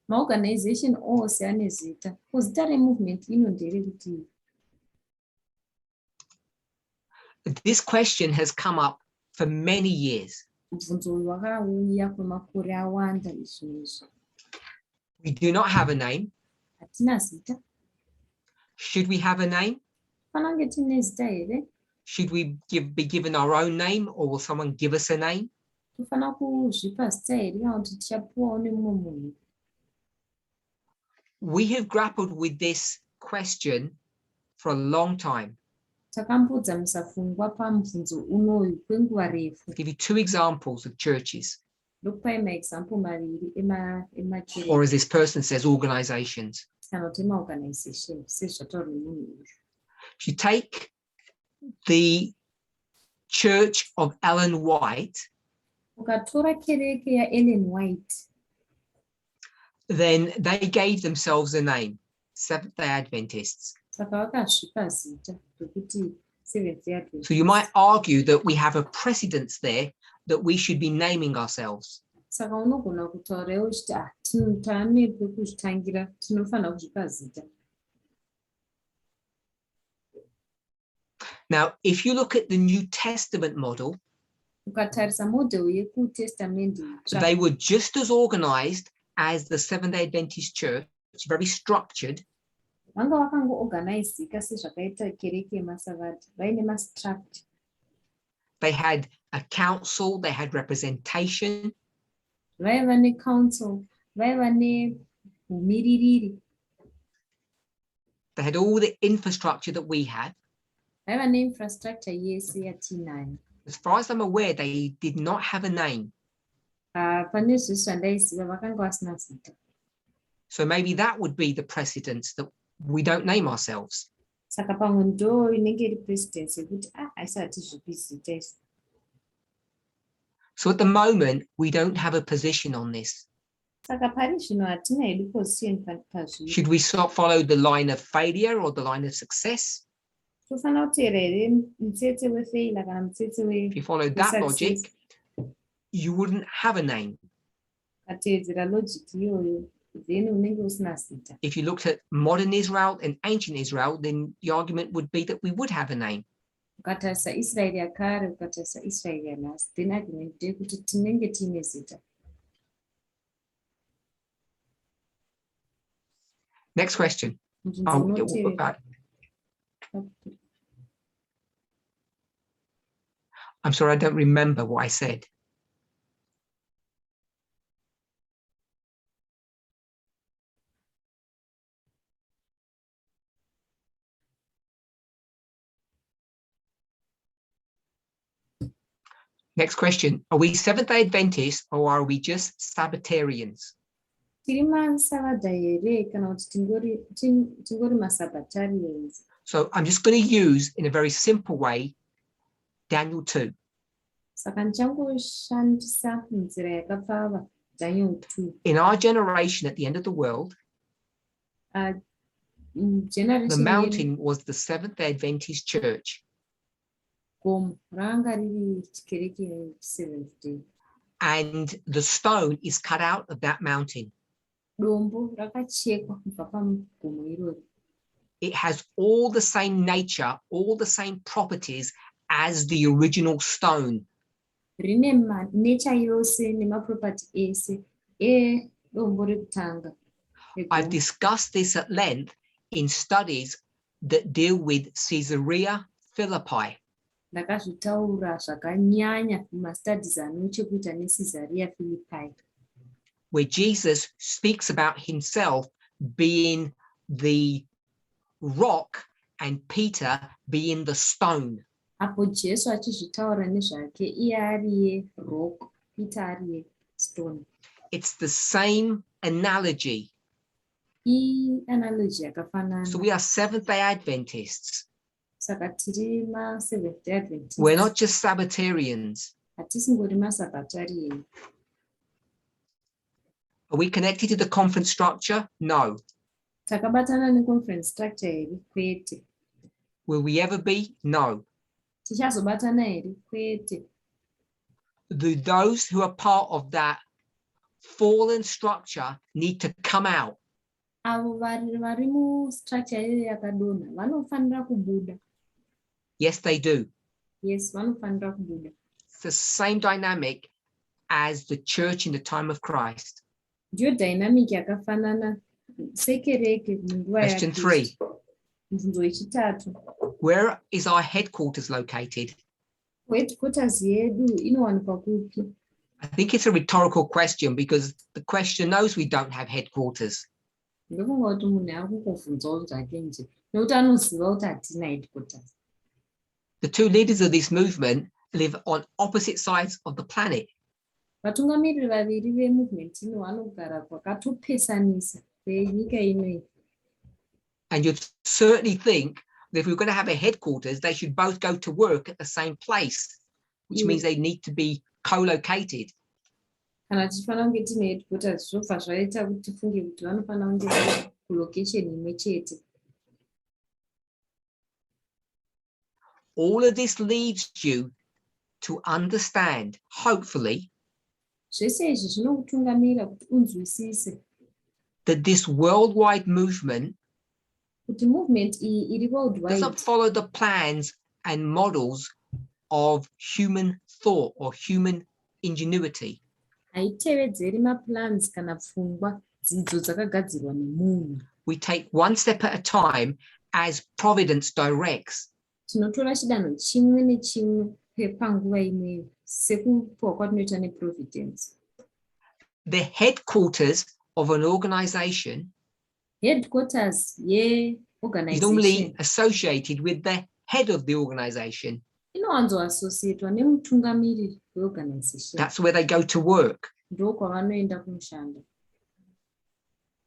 Maorganization ose ane zita. Zita removement ino nderekuti. This question has come up for many years. Mubvunzo uyu wakauya kwemakore awanda izvozvo. We do not have a name. Hatina zita. Should we have a name? Fanira kunge tine zita here? Should we be given our own name, or will someone give us a name? Tofanira kuzvipa zita here kana kuti tichapiwawo nemumwe munhu? We have grappled with this question for a long time. Takambodza musafungwa pamubvunzo unoyu kwenguva refu. I'll give you 2 examples of churches. ndokupai maexample maviri emakereke or as this person says, organizations. kana kuti emaorganization sezvataurwa nemunhu uyu. If you take the Church of Ellen White, Ukatora kereke yaEllen White, then they gave themselves a name, Seventh-day Adventists. saka vakazvipa zita rokuti Seventh-day Adventist. So you might argue that we have a precedence there that we should be naming ourselves. Saka unogona kutaurawo uchiti tane pekuzvitangira tinofanira kuzvipa zita. Now, if you look at the New Testament model, Ukatarisa model yekuTestamendi they were just as organized as the Seventh-day Adventist Church, very structured. vanga vakangoorganizika sezvakaita kereke yemasavati, vaine mastructure. They had a council, they had representation, Vaiva necouncil, vaiva neumiririri, they had all the infrastructure that we had. vaiva neinfrastructure yese yatinayo. As far as I'm aware, they did not have a name. Pane zvese zvandaiziva vakanga vasina zita. So maybe that would be the precedence that we don't name ourselves. Saka pamwe ndo inenge iri precedence yekuti haisi hatizvipi zita isi. So at the moment, we don't have a position on this. Saka pari zvino hatina hedu position pazviri. Should we follow the line of failure or the line of success? Tofanira kuteera here mutsetse wefailure kana mutsetse If you follow that logic, you wouldn't have a name. ukateedzera logic iyoyo, then unenge usina zita. If you looked at modern Israel and ancient Israel, then the argument would be that we would have a name. Ukatarisa Israeri yakare, ukatarisa Israeri yanhasi, then argument ndeyekuti tinenge tiine zita. Next question. I'm sorry, I don't remember what I said. Next question. Are we Seventh-day Adventists or are we just Sabbatarians? Tiri masabata here kana kuti tingori masabatarians. So I'm just going to use, in a very simple way, Daniel 2. Saka ndichangoshandisa nzira yakapfava Daniel 2. In our generation, at the end of the world, the Generation mountain was the Seventh-day Adventist Church. gomo ranga riri chikereke Seventh-day. And the stone is cut out of that mountain. Dombo rakachekwa kubva pagomo iroro. It has all the same nature, all the same properties as the original stone. Rine nature yose nemaproperty ese edombo rekutanga. I've discussed this at length in studies that deal with Caesarea Philippi. Ndakazvitaura zvakanyanya mumastudies anochekuita neCaesarea Philippi, where Jesus speaks about himself being the rock and Peter being the stone. apo Jesu achizvitaura nezvake iye ariye rock, Peter ariye stone. It's the same analogy. Analogy yakafanana. So we are Seventh-day Adventists. Saka tiri ma-Seventh-day Adventists. We're not just Sabbatarians. Hatisingori masabatarian. Are we connected to the conference structure? No. Takabatana neconference structure here? Kwete. Will we ever be? No. Tichazobatana here? Kwete. Those who are part of that fallen structure need to come out. Avo vari mustructure iyoyo yakadonha vanofanira kubuda. Yes, they do. Yes, vanofanira kubuda. It's the same dynamic as the church in the time of Christ. Ndiyo dynamic yakafanana sekereke munguva Question 3. Nzvimbo yechitatu. Where is our headquarters located? Headquarters yedu inowanikwa kupi? I think it's a rhetorical question because the question knows we don't have headquarters. Ndofunga kuti munhu akungobvunzawo zvake nje nokuti anoziva kuti hatina headquarters. The two leaders of this movement live on opposite sides of the planet. vatungamiriri vaviri vemovement ino vanogara kwakatopesanisa kwenyika inoyi. And you'd certainly think that if we're going to have a headquarters, they should both go to work at the same place, which means they need to be co-located. Kana tichifanira kunge tine headquarters zvobva zvaita kuti tifunge kuti vanofanira kunge vari kulocation imwe chete. All of this leads you to understand, hopefully, Zvese izvi zvinokutungamira kuti unzwisise that this worldwide movement kuti movement iyi iri worldwide doesn't follow the plans and models of human thought or human ingenuity. haitevedzeri maplans kana pfungwa dzidzo dzakagadzirwa nemunhu. We take one step at a time as providence directs. Tinotora chidanho chimwe nechimwe panguva imweyo sekupiwa kwatinoita neprovidence. The headquarters of an organization Headquarters is normally yeorganization associated with the head of the organization. inowanzoassociatwa nemutungamiriri weorganization. That's where they go to work. Ndo kwavanoenda kumushanda.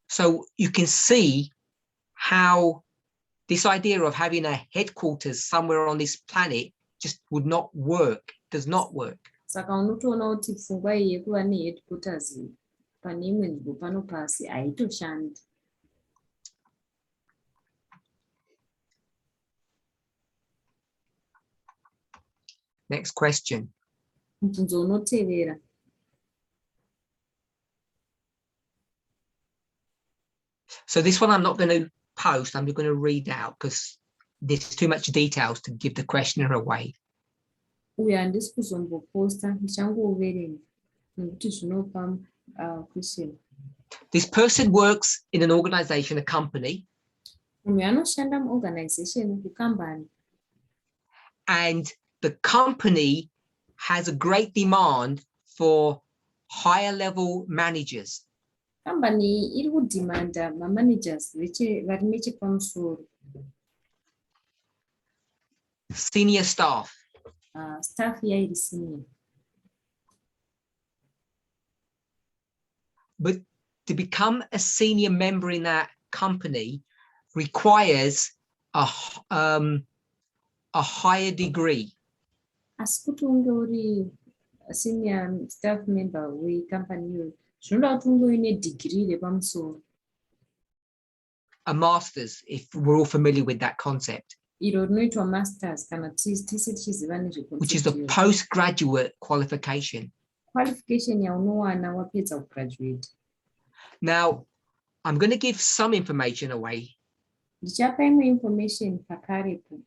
So you can see how this idea of having a headquarters somewhere on this planet just would not work, does not work. Saka unotoona kuti pfungwa iyi yekuva neheadquarters pane imwe nzvimbo pano pasi haitoshandi. Next question. Mubvunzo unotevera. So this one I'm not going to post, I'm going to read out because there's too much details to give the questioner away. Uyu handisi kuzomboposta, ndichangoverenga nekuti zvinopa question. This person works in an organization, a company, Munhu anoshanda muorganization kukambani, and the company has a great demand for higher level managers. kambani iyi iri kudhimanda mamanagers vari nechepamusoro, Senior staff. staff yairi senior. But to become a senior member in that company requires a higher degree. Asi kuti unge uri senior staff member wecompany iyoyo zvinoda kuti unge uine degree repamusoro. A master's, if we're all familiar with that concept, Iro rinoitwa masters kana tise tichiziva which is the nezveconcept. postgraduate qualification. Qualification yaunowana wapedza kugraduate. Now, I'm going to give some information away. Ndichapa imwe information pakarepo.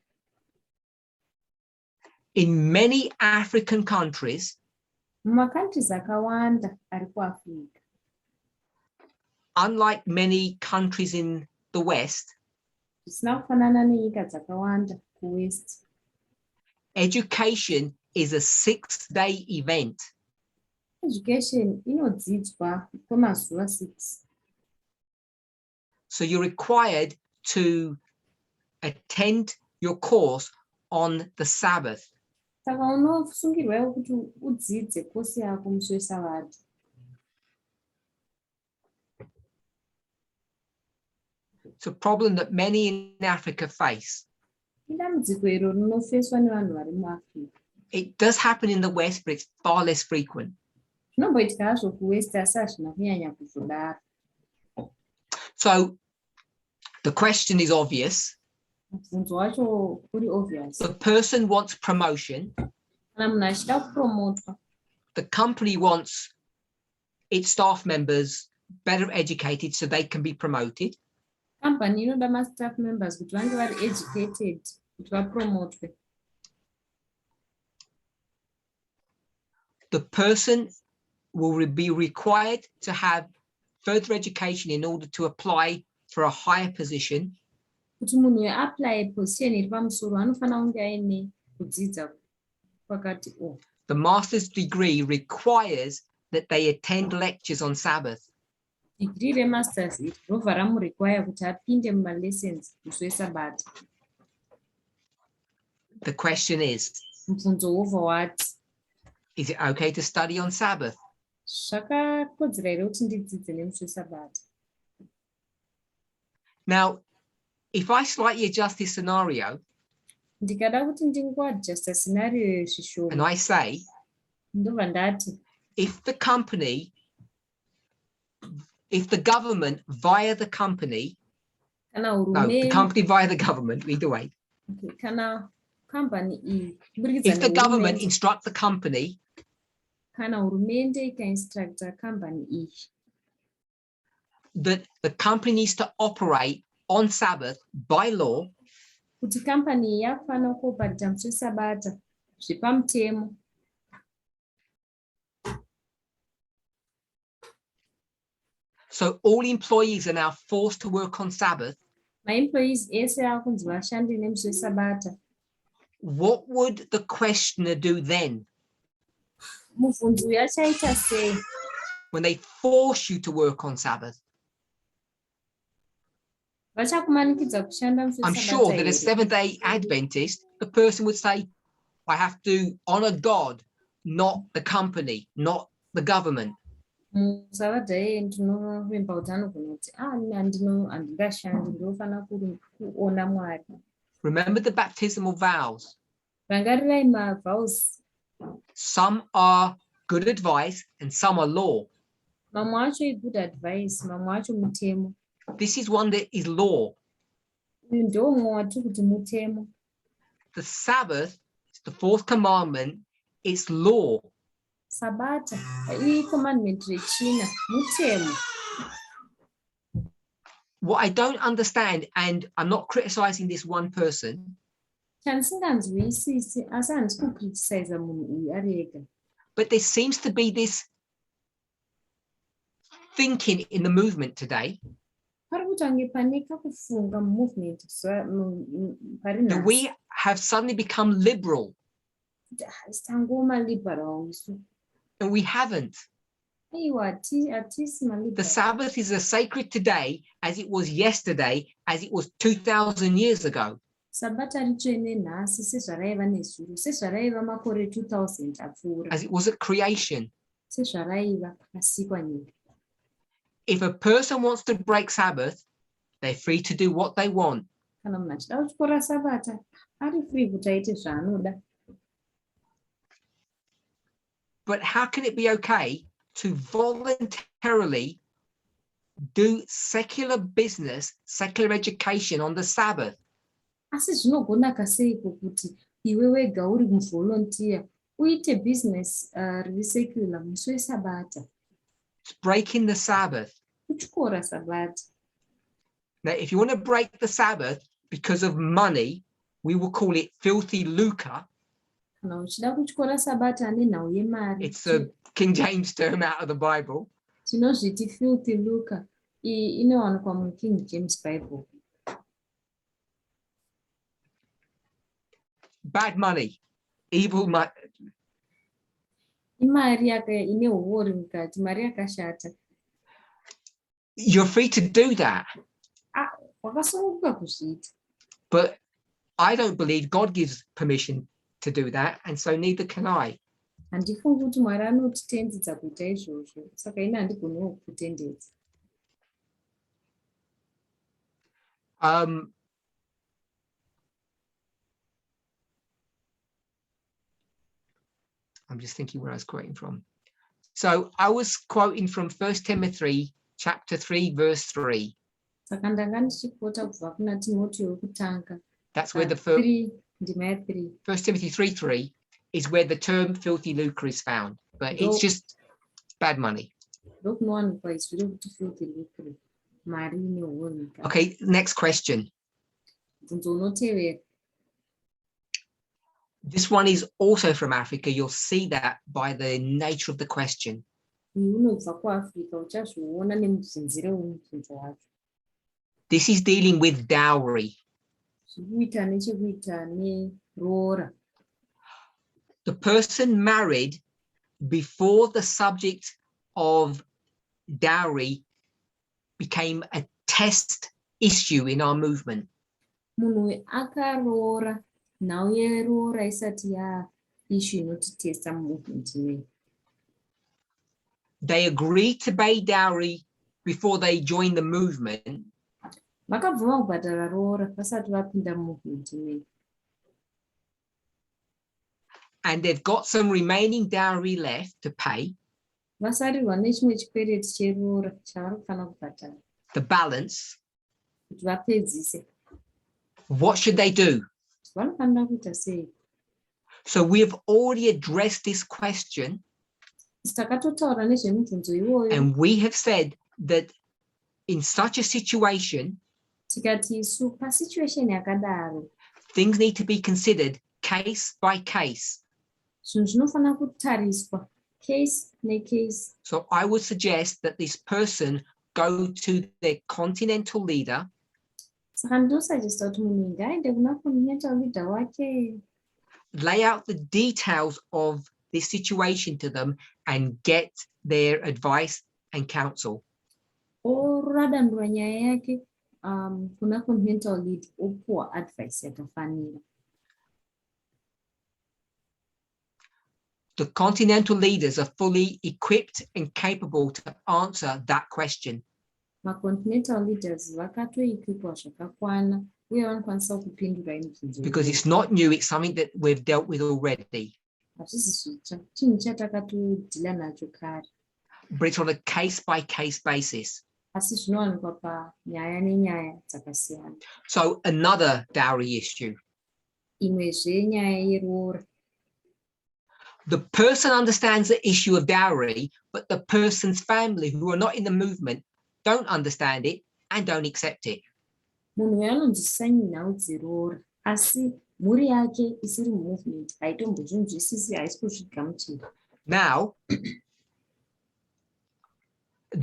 In many African countries, Mumakantries akawanda ari kuAfrica, unlike many countries in the West, zvisina kufanana nenyika dzakawanda kuwest, education is a 6-day event. education inodzidzwa kwemazuva 6. So you're required to attend your course on the Sabbath. Saka unosungirwa kuti udzidze kosi yako musi weSabata. It's a problem that many in Africa face. Idambudziko iro rinofeswa nevanhu vari muAfrica. It does happen in the West, but it's far less frequent. Zvinomboitika hazvo kuwest asi hazvina kunyanya kuzodaro. So the question is obvious. Mubvunzo wacho uri obvious. The person wants promotion. Kana munhu achida kupromotwa, The company wants its staff members better educated so they can be promoted. kambani inoda mastaff members kuti vange vari educated kuti vapromotwe. The person will be required to have further education in order to apply for a higher position. Kuti munhu apply position iri pamusoro anofanira kunge aine kudzidza kwakati o. The master's degree requires that they attend lectures on Sabbath. Degree remasters iri robva ramurequire kuti apinde mumalessons musi weSabata. The question is Mubvunzo wobva wati, it okay to study on Sabbath? Zvakakodzera here kuti ndidzidze nemusi weSabata. Now, if I slightly adjust this scenario Ndikada kuti ndingoadjusta scenario and zvishoma, I say, ndobva ndati if the government via the company, kana no, the hurumende, company via the government, either way, kana kambani iyi kuburikidza if the government nehurumende, instruct the company kana hurumende ikainstructa kambani iyi that the company needs to operate on Sabbath by law, kuti kambani iyi yakufanira kuoparedza musi weSabata zvepamutemo, so all employees are now forced to work on Sabbath, maemployees ese akunzi vashande nemusi weSabata, what would the questioner do then mubvunzi uyu achaita sei when they force you to work on Sabbath? vachakumanikidza kushanda musi I'm sure that weSabata as here? Seventh-day Adventist, the person would say, I have to honor God, not the company, not the government. muSabata iye ndinovimba kuti anogona kuti handingashandi, ndinofanira kuona Mwari. Remember the baptismal vows. Rangarirai mavhows, Some are good advice and some are law. mamwe acho igood advice, mamwe acho mutemo. This is one that is law. Uyu ndomwe watiri kuti mutemo. The Sabbath, the fourth commandment, is law. Sabata commandment rechina mutemo. What I don't understand, and I'm not criticizing this one person, chandisinganzwisisi asi handisi kukriticize munhu uyu ari ega, but there seems to be this thinking in the movement today pari kutange pane kakufunga mumovement pari that we have suddenly become liberal, tangoma liberal isu, and we haven't. aiwa hatisi The Sabbath is as sacred today as it was yesterday, as it was 2,000 years ago. Sabata ritsvene nhasi sezvaraiva nezuro, sezvaraiva makore 2000 apfuura, As it was at creation. sezvaraiva pakasikwa nyika. If a person wants to break Sabbath, they're free to do what they want. Kana munhu achida kutyora Sabata ari free kuti aite zvaanoda. But how can it be okay to voluntarily do secular business, secular education on the Sabbath? Asi zvinogonaka seiko kuti iwe wega uri muvolunteer uite business riri secular musi weSabata, It's breaking the Sabbath. kutyora Sabata. Now, if you want to break the Sabbath because of money, we will call it filthy lucre. Kana uchida kutyora Sabata nenhau yemari, It's a King James term out of the Bible. tinozviti filthy lucre. Iyi inowanikwa muKing James Bible. Bad money, evil money. Imari ine uori mukati, mari yakashata. You're free to do that. Wakasununguka kuzviita. But I don't believe God gives permission to do that, and so neither can I. Handifungi kuti Mwari anotitendedza kuita izvozvo, saka ini handigoniwo kukutendedza. I'm just thinking where I was quoting from. So I was quoting from 1 Timothy chapter 3, verse 3. Saka ndanga ndichikota kubva kuna Timoti wekutanga. That's where the first 3, ndima ya3. 1 Timothy 3:3 is where the term filthy lucre is found, but it's just bad money. Ndokunowanikwa izwi rekuti filthy lucre, mari ine uori mukati. Okay, next question. Bvunzo unotevera. This one is also from Africa. You'll see that by the nature of the question. Uyu unobva kuAfrica, uchazviona nemubvunzire womubvunzo wacho. This is dealing with dowry. Zvikuita nechekuita neroora. The person married before the subject of dowry became a test issue in our movement. Munhu akaroora, nhau yeroora isati yaishu inotitesta mumovement ineyi. they agreed to pay dowry before they joined the movement, vakabvuma kubhadhara roora vasati vapinda movement ineyi, and they've got some remaining dowry left to pay, vasarirwa nechimwe chikwereti cheroora chavari kufanira kubhadhara the balance, kuti vapedzise. what should they do? Vanofanira kuita sei? So we have already addressed this question, Takatotaura nezvemibvunzo iwoyo, and we have said that in such a situation, tikati isu pasituation yakadaro things need to be considered case by case. zvinhu zvinofanira kutariswa case necase. So I would suggest that this person go to their continental leader, Saka ndosagesta kuti munhu ngaende kuna continental leader wake, lay out the details of this situation to them, and get their advice and counsel. oradandura nyaya yake kuna continental lead, opuwa advice yakafanira. The continental leaders are fully equipped and capable to answer that question. Macontinental leaders vakatoequipwa zvakakwana uye vanokwanisa kupindura mibvunzo Because it's not new, it's something that we've dealt with already, hazvisi zvitsva, chinhu chatakatodhila nacho kare, but it's on a case-by-case basis. asi zvinowanikwa panyaya nenyaya dzakasiyana. So another dowry issue. Imwezve nyaya yeroora. The person understands the issue of dowry, but the person's family who are not in the movement don't understand it and don't accept it. Munhu uyo anonzwisisa nhau dzeroora, asi mhuri yake isiri movement haitombozvinzwisisi, haisi kuzvigamuchira. Now,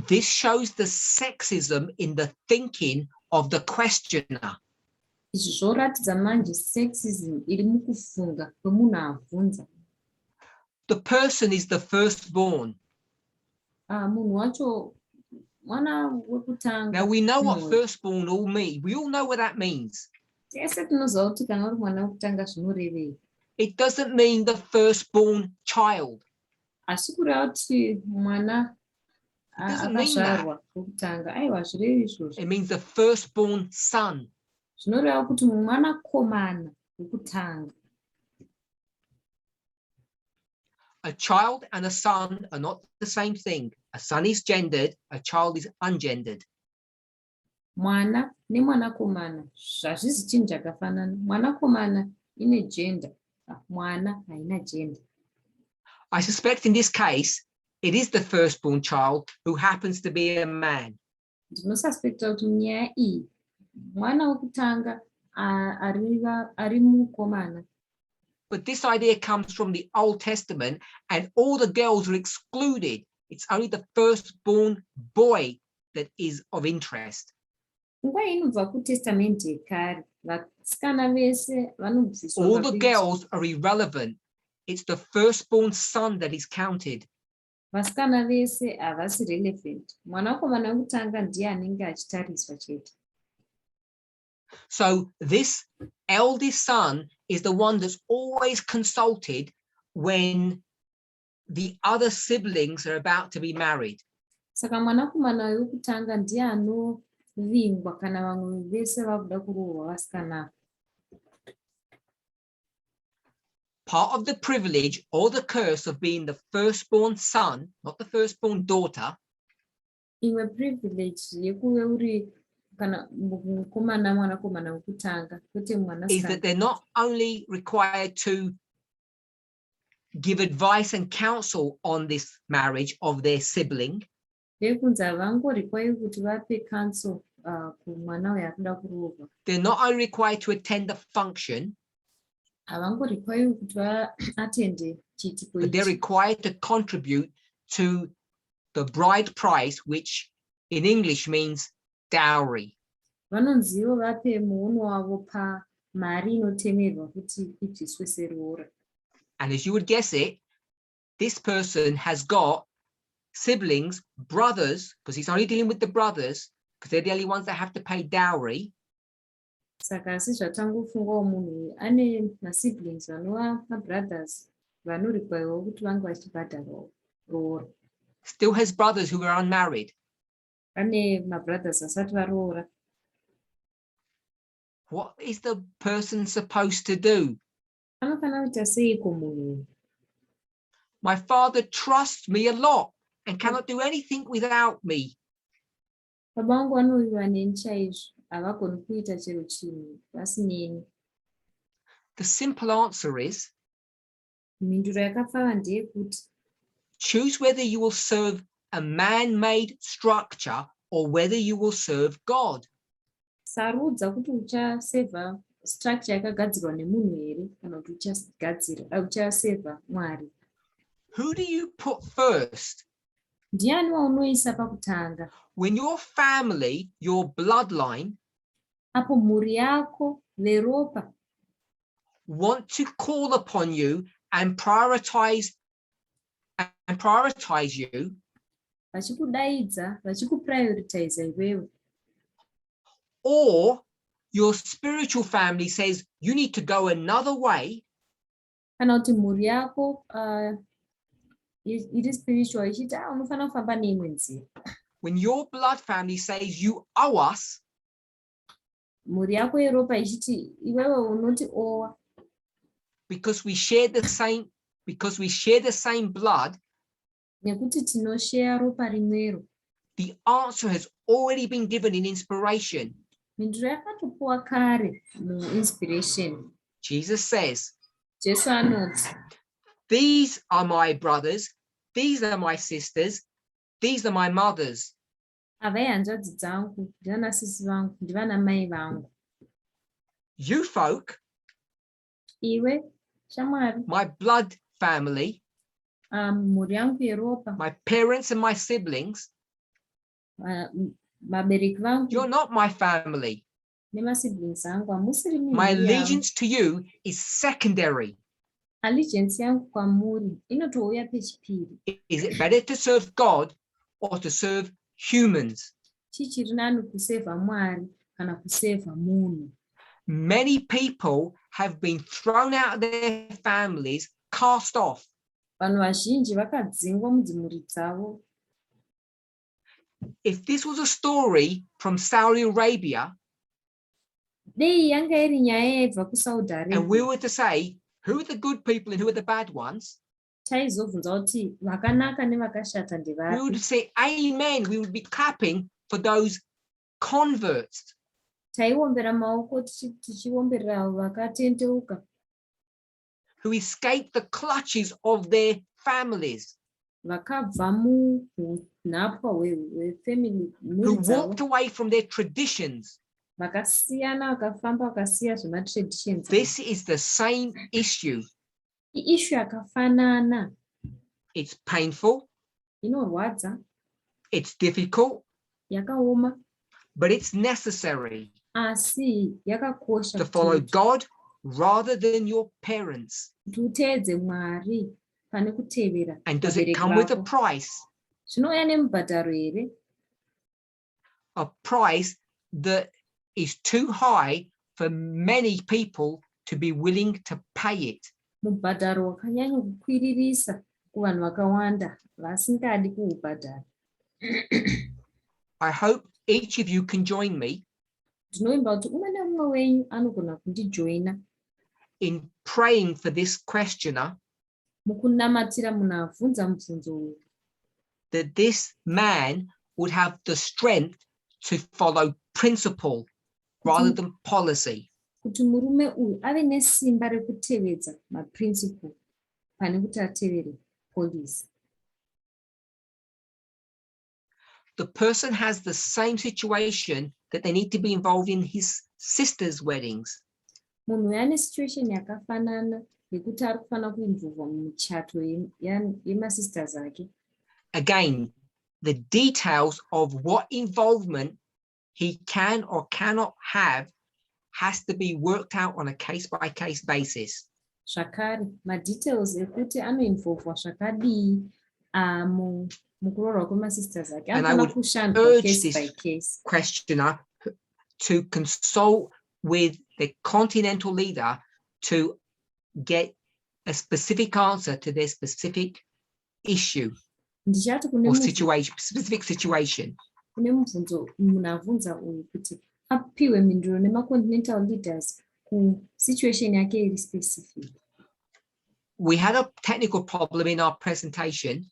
this shows the sexism in the thinking of the questioner. Izvi zvoratidza manje sexism iri mukufunga kwemunhu abvunza. The person is the firstborn. Munhu wacho mwana wekutanga. Now we know what firstborn all mean. We all know what that means. Tese tinoziva kuti kana uri mwana wekutanga zvinorevei. It doesn't mean the firstborn child. Asi kureva kuti mwana akazvarwa wekutanga, aiwa zvirevi izvozvo. It means the firstborn son. Zvinoreva kuti mwana komana wekutanga. A child and a son are not the same thing. A son is gendered, a child is ungendered. Mwana nemwanakomana hazvisi chinhu chakafanana. Mwanakomana ine gender, mwana haina gender. I suspect in this case, it is the firstborn child who happens to be a man. Ndinosuspecta kuti munyaya iyi mwana wekutanga ari mukomana. But this idea comes from the Old Testament, and all the girls are excluded. It's only the firstborn boy that is of interest. Nguva inobva kuTestamenti yekare, vasikana vese vanobviswa. All the girls are irrelevant. It's the firstborn son that is counted. Vasikana vese havasi relevant. Mwanakomana wekutanga ndiye anenge achitariswa chete. So this eldest son is the one that's always consulted when the other siblings are about to be married. Saka mwanakomana wekutanga ndiye anovingwa kana vamwe vese vakuda kurohwa vasikana. Part of the privilege or the curse of being the firstborn son, not the firstborn daughter, Imwe privilege yekuve uri kana mukomana mwanakomana wekutanga kwete mwanasikana is that they're not only required to give advice and counsel on this marriage of their sibling, ndekunzi havangorikwayi kuti vape counsel kumwana uyo akuda kurohwa. they're not only required to attend the function, Havangorikwayi kuti vaatende chiitiko but they're ichi, required to contribute to the bride price, which in English means dowry. vanonzivo vape muono wavo pamari inotemerwa kuti ibviswe seroora. And as you would guess it, this person has got siblings, brothers, because he's only dealing with the brothers, because they're the only ones that have to pay dowry. Saka asi zvatangofungawo munhu uyu ane masiblings vanova mabrothers vanorikwayiwa kuti vange vachibhadharawo roora. still has brothers who are unmarried. Pane mabrothers asati varoora. What is the person supposed to do? Anofanira kuita seiko munhu? My father trusts me a lot and cannot do anything without me. Baba vangu vanoviva neni chaizvo, havagoni kuita chero chinhu vasineni. The simple answer is Mhinduro yakapfava ndeyekuti choose whether you will serve a man-made structure or whether you will serve God. sarudza kuti uchasevha structure yakagadzirwa nemunhu here kana kuti uchasevha Mwari. Who do you put first? Ndiani waunoisa pakutanga? When your family, your bloodline, Apo mhuri yako veropa want to call upon you and prioritize you, vachikudaidza vachikuprioritiza iwewe, or your spiritual family says you need to go another way, kana kuti mhuri yako iri spiritual ichiti unofanira kufamba neimwe nzira. when your blood family says you owe us, Mhuri yako yeropa ichiti iwewe unoti owa because we share the same blood, nekuti tinosheya ropa rimwero. the answer has already been given in inspiration. Mhinduro yakatopuwa kare muinspiration. Jesus says, Jesu anoti, these are my brothers, these are my sisters, these are my mothers. avai hanzvadzi dzangu, ndivanasisi vangu, ndivanamai vangu. You folk, Iwe shamwari, my blood family, mhuri yangu yeropa, my parents and my siblings, vabereki vangu you're not my family. nemasiblings angu hamusiri My mhuri yangu. allegiance to you is secondary. Allegiance yangu kwamuri inotouya pechipiri. Is it better to serve God or to serve humans? Chichiri nani kusevha Mwari kana kusevha munhu? Many people have been thrown out of their families, cast off. Vanhu vazhinji vakadzingwa mudzimhuri dzavo. If this was a story from Saudi Arabia, Dei yanga iri nyaya yaibva kuSaudi and we Arabia, were to say, who are the good people and who are the bad ones? taizobvunza kuti vakanaka nevakashata We ndevapi? would say, amen. We would be clapping for those converts. Taiombera maoko tichiomberera avo vakatendeuka, who escaped the clutches of their families, vakabva munhapwa hwefamily who mhuri dzavo, walked away from their traditions. vakasiyana vakafamba vakasiya zvematraditions. This is the same issue. Iishu yakafanana, It's painful, inorwadza, it's difficult, yakaoma, but it's necessary asi yakakosha to follow kuti God rather than your parents. uteedze Mwari pane kutevera And does it vabereki come with a vako. price? Zvinouya nemubhadharo here? A price that is too high for many people to be willing to pay it. Mubhadharo wakanyanya kukwiririsa kuvanhu vakawanda vasingadi kuubhadhara. I hope each of you can join me Ndinovimba kuti umwe neumwe wenyu anogona kundijoina in praying for this questioner, mukunamatira munhu abvunza mubvunzo uyu, that this man would have the strength to follow principle rather than policy. kuti murume uyu ave nesimba rekutevedza maprinciple pane kuti atevere policy. The person has the same situation that they need to be involved in his sister's weddings. Munhu uyu ane situation yakafanana yekuti ari kufanira kuinvhurwa mumichato yemasisters ake. Again, the details of what involvement he can or cannot have has to be worked out on a case-by-case basis. Zvakare, madetails ekuti anoinvhurwa zvakadii mukuroorwa kwemasisters ake And I anofanira would kushandwa urge case this by case. questioner to consult with the continental leader to get a specific answer to their specific issue. Ndichati kune or munhu situation, specific situation. kune mubvunzo munhu abvunza uyu kuti apiwe mhinduro nemacontinental leaders kusituation yake iri specific. We had a technical problem in our presentation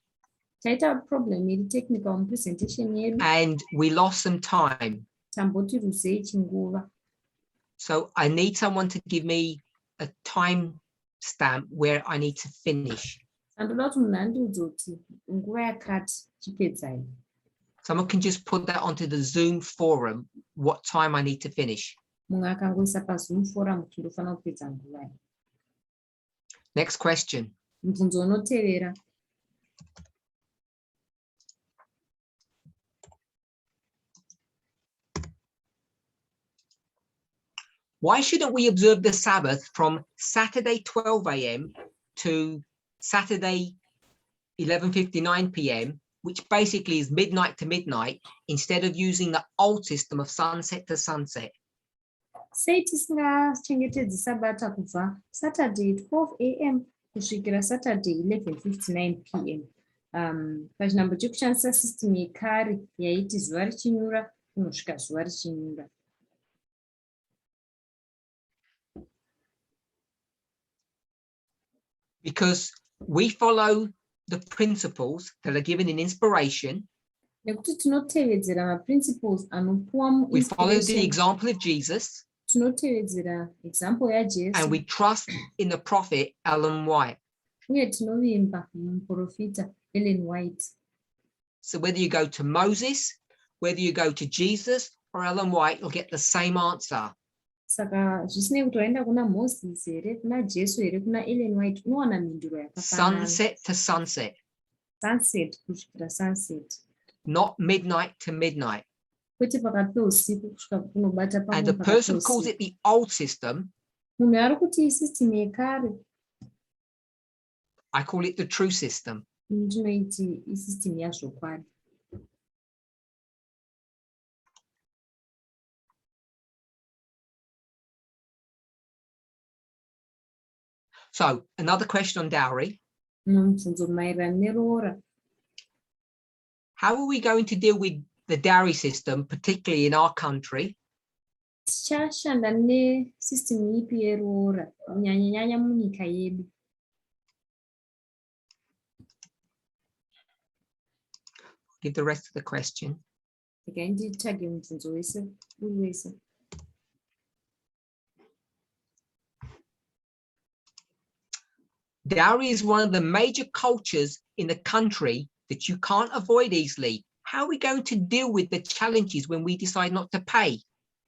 Taita problem iri technical mupresentation yedu and we lost some time. tamboti ruzei chinguva. So I need someone to give me a time stamp where I need to finish. Andoda kuti munhu andiudze kuti nguva yakati chipedzai. Someone can just put that onto the Zoom forum, what time I need to finish. Munhu akangoisa paZoom forum kuti ndofanira kupedza nguva. Next question. Mubvunzo unotevera. Why shouldn't we observe the Sabbath from Saturday 12 a.m. to Saturday 11:59 p.m., which basically is midnight to midnight, instead of using the old system of sunset to sunset? Sei tisingachengetedzi sabata kubva Saturday 12 a.m. kusvikira Saturday 11:59 p.m. Pachinhambo chekushandisa system yekare yaiti zuva richinyura kunosvika zuva richinyura. Because we follow the principles that are given in inspiration. Nekuti tinotevedzera maprinciples anopuwa We follow the muinspiration. example of Jesus, Tinotevedzera example yaJesu and we trust in the prophet Ellen White. uye tinovimba muprofita Ellen White. So whether you go to Moses, whether you go to Jesus or Ellen White, you'll get the same answer. Saka zvisinei kuti waenda kuna Moses here, kuna Jesu here, kuna Ellen White, unowana mhinduro yakafanana. Sunset to sunset, Sunset kusvikira sunset. not midnight to midnight. Kwete pakati peusiku kusvika kunobata And pamwe the pakati person who calls peusiku. it the old system, Munhu ari kuti system yekare, I call it the true system. ndinoiti isystem yazvokwadi. So another question on dowry. Mubvunzo maererano neroora. How are we going to deal with the dowry system, particularly in our country, Tichashanda nesystem ipi yeroora kunyanya-nyanya munyika yedu? give the rest of the question. Regai nditage mubvunzo wese uri wese. Dowry is one of the major cultures in the country that you can't avoid easily. How are we going to deal with the challenges when we decide not to pay?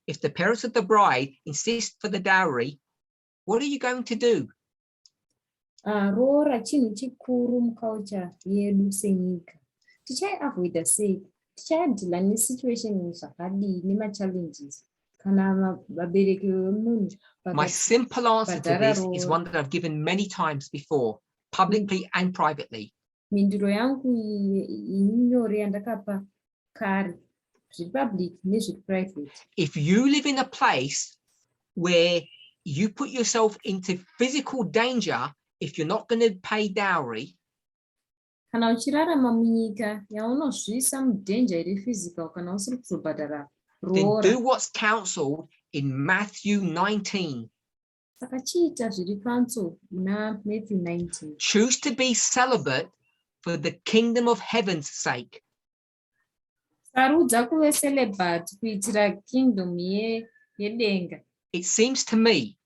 If the parents of the bride insist for the dowry, what are you going to do? Roora chinhu chikuru muculture yedu senyika. Tichaiavoida sei? Tichadhila nesituation zvakadii nemachallenges kana vabereki vemunhu My simple answer to this is one that I've given many times before, publicly and privately. Mhinduro yangu inyore yandakapa kare, zviri public nezviri private. If you live in a place where you put yourself into physical danger if you're not going to pay dowry, Kana uchirarama munyika yaunozviisa mudanger iri physical kana usiri kuzobhadhara then roora, do what's counseled in Matthew 19. saka chiita zviri panzo muna Matthew 19. Choose to be celibate for the kingdom of heaven's sake. Sarudza kuve celibate kuitira kingdom yedenga. It seems to me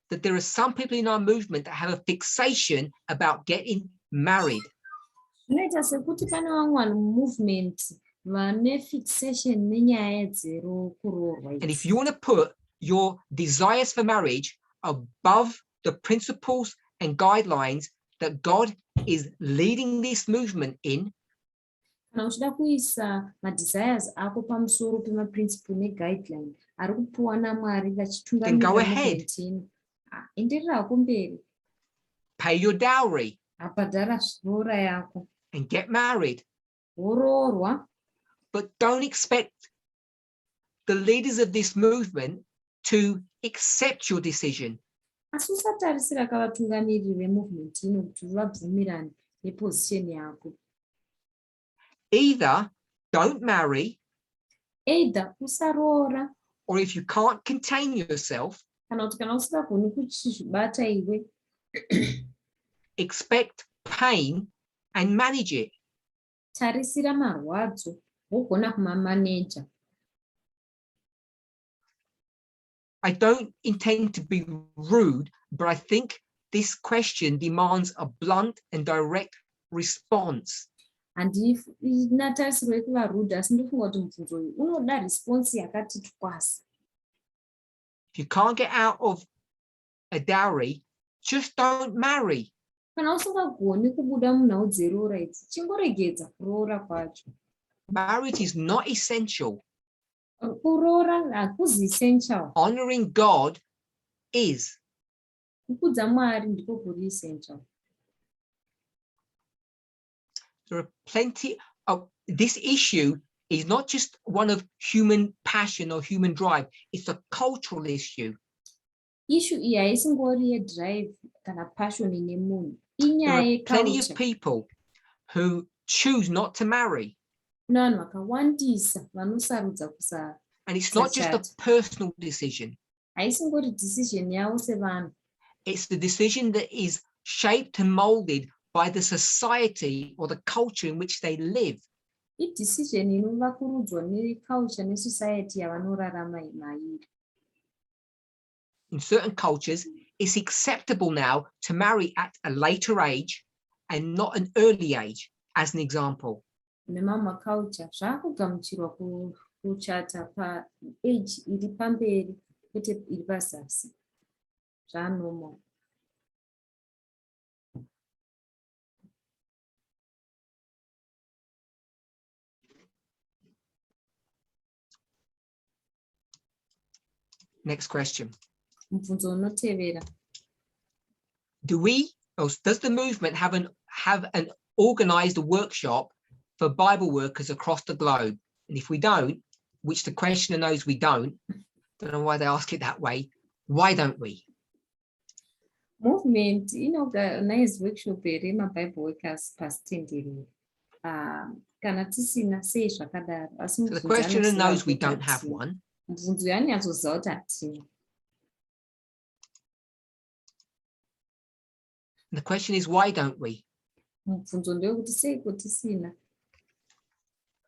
that there are some people in our movement that have a fixation about getting married. Zvinoita sekuti pane vamwe vanhu movement vane fixation nenyaya dzerokuroorwa. And if you want to put your desires for marriage above the principles and guidelines that God is leading this movement in, Kana uchida kuisa madesires ako pamusoro pemaprinciple neguideline ari kupuwa naMwari Then go ahead. vachitungamira enderera kumberi, pay your dowry abhadhara roora yako, and get married. woroorwa. But don't expect the leaders of this movement to accept your decision. asi usatarisira kavatungamiriri vemovement ino kuti vabvumirane nepozisheni yako. Either don't marry, Either usaroora, or if you can't contain yourself, kana kuti kana usingagoni kuchizvibata iwe, expect pain and manage it. tarisira marwadzo wogona kumamaneja. I don't intend to be rude, but I think this question demands a blunt and direct response. Handina tarisiro yekuva rude, asi ndofunga kuti mubvunzo uyu unoda response yakati twasa. If you can't get out of a dowry, just don't marry. Kana usingagoni kubuda munhau dzeroora idzi, chingoregedza kuroora kwacho. Marriage is not essential. Kuroora hakuzi essential. Honoring God is. Kukudza Mwari ndiko kuri essential. There are plenty of this issue is not just one of human passion or human drive, it's a cultural issue. Issue iyi haisingori yedrive kana passion ine munhu, There are inyaya plenty of yeculture. people who choose not to marry. Kuna vanhu vakawandisa vanosarudza kusara. And it's not just a personal decision. Haisingori decision yavo sevanhu. It's the decision that is shaped and molded by the society or the culture in which they live. Idecision inovakurudzwa neculture nesociety yavanorarama mairi. In certain cultures, it's acceptable now to marry at a later age and not an early age, as an example. Nemamwe culture zvakugamuchirwa kuchata paage iri pamberi kwete iri pazasi. Zvanormal. Next question. Mubvunzo unotevera. Does the movement have an organized workshop for Bible workers across the globe? And if we don't, which the questioner knows we don't know why they ask it that way, why don't we? Movement inoorganize workshop here maBible workers pasitenderera. Kana tisina sei zvakadaro. So the questioner knows we don't have one. Mubvunzo yanyatsozva kuti hatina. The question is, why don't we? Mubvunzo ndewekuti seiko tisina.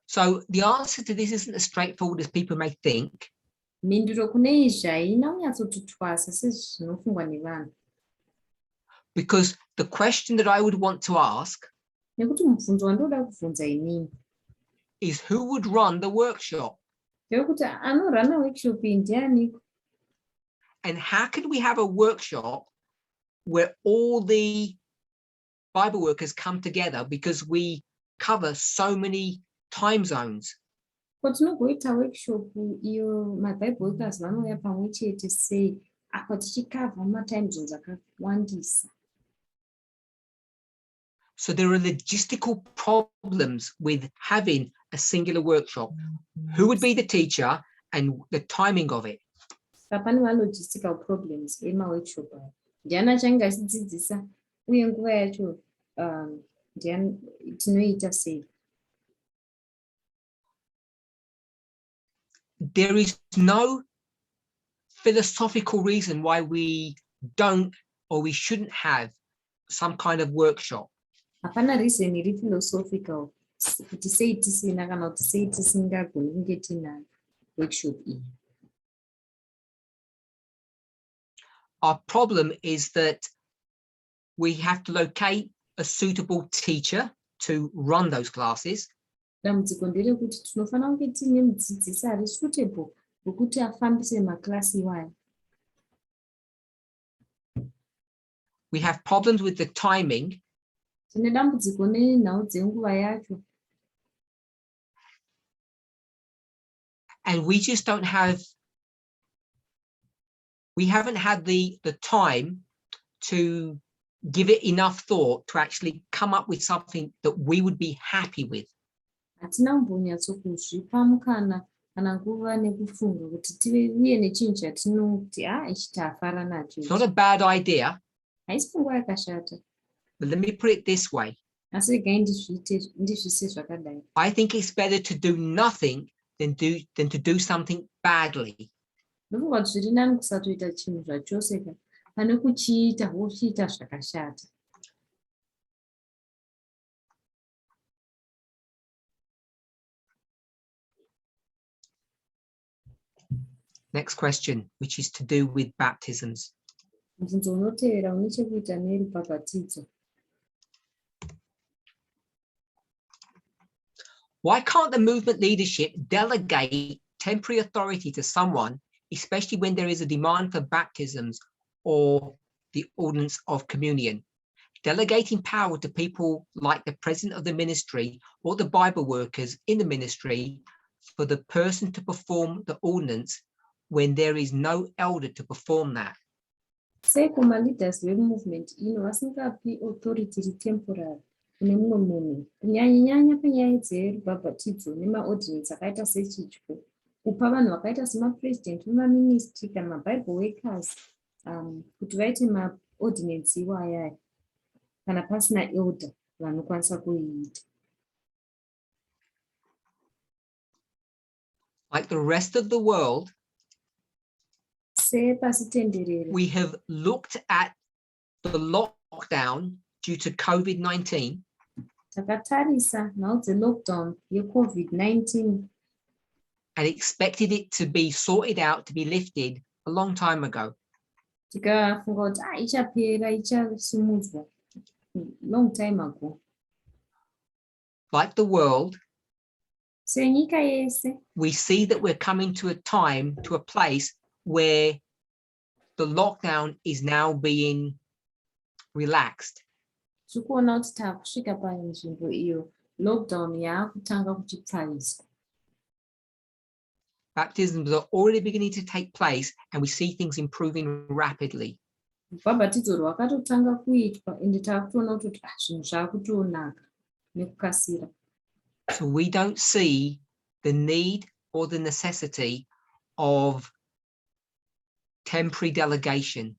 So the answer to this isn't as straightforward as people may think. Mhinduro kune izvi haina kunyatsoti twasa sezvinofungwa nevanhu. Because the question that I would want to ask Nekuti mubvunzo wandoda kubvunza inini is, who would run the workshop? ndewekuti anorana workshop iyi ndianiko? And how could we have a workshop where all the Bible workers come together, because we cover so many time zones? Patinogoita workshop iyo maBible workers vanouya pamwe chete sei apa tichikavha matime zones akawandisa. So there are logistical problems with having a singular workshop. Who would be the teacher and the timing of it? Pane logistical problems emaworkshop aya. Ndiani achange achidzidzisa uye nguva yacho tinoita sei? There is no philosophical reason why we don't or we shouldn't have some kind of workshop. Hapana reason iri philosophical kuti sei tisina kana kuti sei tisingagoni kunge tina workshop iyi. Our problem is that we have to locate a suitable teacher to run those classes. Dambudziko nderekuti tinofanira kunge tine mudzidzisi ari suitable wekuti afambise maklasi iwayo. We have problems with the timing. Tine dambudziko nenhau dzenguva yacho. And we just don't have, we haven't had the time to give it enough thought to actually come up with something that we would be happy with. Hatina kumbonyatsokuzvipa mukana kana kuva nekufunga kuti tive nechinhu chatinoti ichi tafara nacho It's not a bad idea, haisi pfungwa yakashata, but let me put it this way. asi regai ndizvise zvakadai. I think it's better to do nothing than to do something badly. Ndofunga kuti zviri nani kusatoita chinhu zvachose pane kuchiita wochiita zvakashata. Next question, which is to do with baptisms. Mubvunzo unotevera une chekuita nerubhabhatidzo. Why can't the movement leadership delegate temporary authority to someone, especially when there is a demand for baptisms or the ordinance of communion? Delegating power to people like the president of the ministry or the Bible workers in the ministry for the person to perform the ordinance when there is no elder to perform that. Sei kuma-leaders vemovement ino vasingapi authority temporary kune mumwe munhu, kunyanya panyaya dzerubhabhatidzo nemaordinance akaita sechityo, kupa vanhu vakaita semapresident vemaministry kana mabible workers kuti vaite maordinance iwo ayaya kana pasina elder vanokwanisa kuiita. Like the rest of the world, Sepasi tenderere, we have looked at the lockdown due to COVID-19 takatarisa nhau dzelockdown yeCovid-19 and expected it to be sorted out, to be lifted a long time ago. tikafunga kuti ichapera, ichasimudzwa long time ago. Like the world, Senyika yese we see that we're coming to a time, to a place where the lockdown is now being relaxed. tikuona kuti takusvika panzvimbo iyo lockdown yaakutanga kuchipfamiswa. Baptisms are already beginning to take place and we see things improving rapidly. Rubhabhatidzo rwakatotanga kuitwa ende takutoona kuti zvinhu zvaakutonaka nekukasira. So we don't see the need or the necessity of temporary delegation.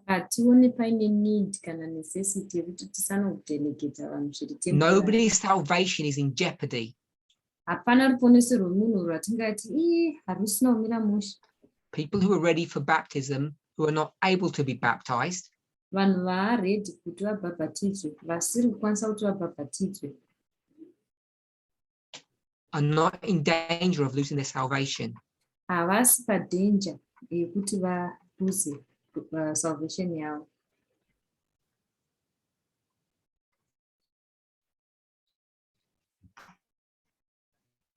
Hationi paine need kana necessity yekuti tisanokudelegedza vanhu zviri temporary. Nobody's salvation is in jeopardy. Hapana ruponeso rwomunhu rwatingati harusina kumira mushe. People who are ready for baptism, who are not able to be baptized, Vanhu vaaredi kuti vabhabhatidzwe, vasiri kukwanisa kuti vabhabhatidzwe, are not in danger of losing their salvation. havasi padanger yekuti valuze salvation yavo.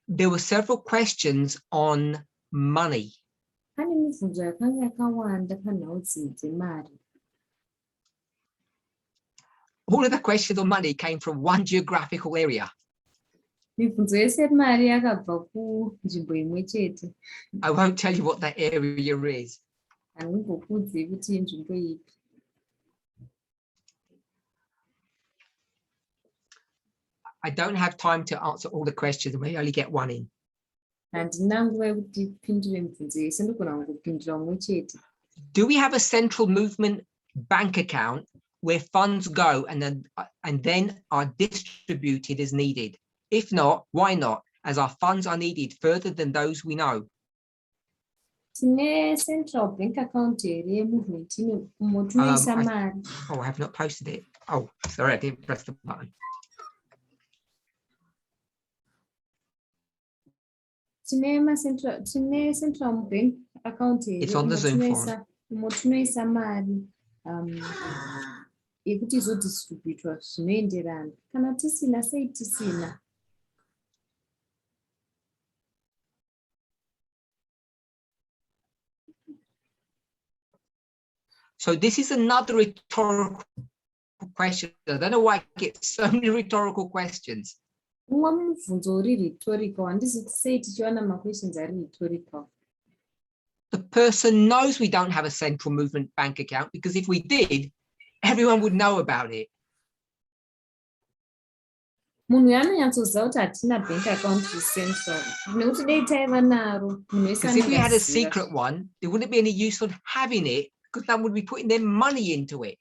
There were several questions on money. Pane mibvunzo yakanga yakawanda panhau dzemari. All of the questions on money came from one geographical area. Mibvunzo yese yemari yakabva kunzvimbo imwe chete. I won't tell you what that area is. Handingokuudzi kuti inzvimbo ipi. I don't have time to answer all the questions. We only get one in. Handina nguva yekuti ndipindure mibvunzo yese, ndogona kungopindura umwe chete. Do we have a central movement bank account where funds go and then are distributed as needed? If not, why not? As our funds are needed further than those we know. Tine central bank account here yemovement ino umo tunoisa mari. Oh, I have not posted it. Oh, sorry, I didn't press the button. Tine central bank account here. It's on the Zoom forum. Umo tunoisa mari yekuti izodistributwa zvinoenderana. Kana tisina sei tisina. So this is another rhetorical question. I don't know why I get so many rhetorical questions. Umwe mubvunzo uri rhetorical, handisi sei tichiwana ma-questions ari rhetorical. The person knows we don't have a central movement bank account because if we did, everyone would know about it. munhu anonyatsoziva kuti hatina bank account central nekuti dei taiva naro munhu wese Because if we had a anongaziva. secret one, there wouldn't be any use on having it because no one would be putting their money into it.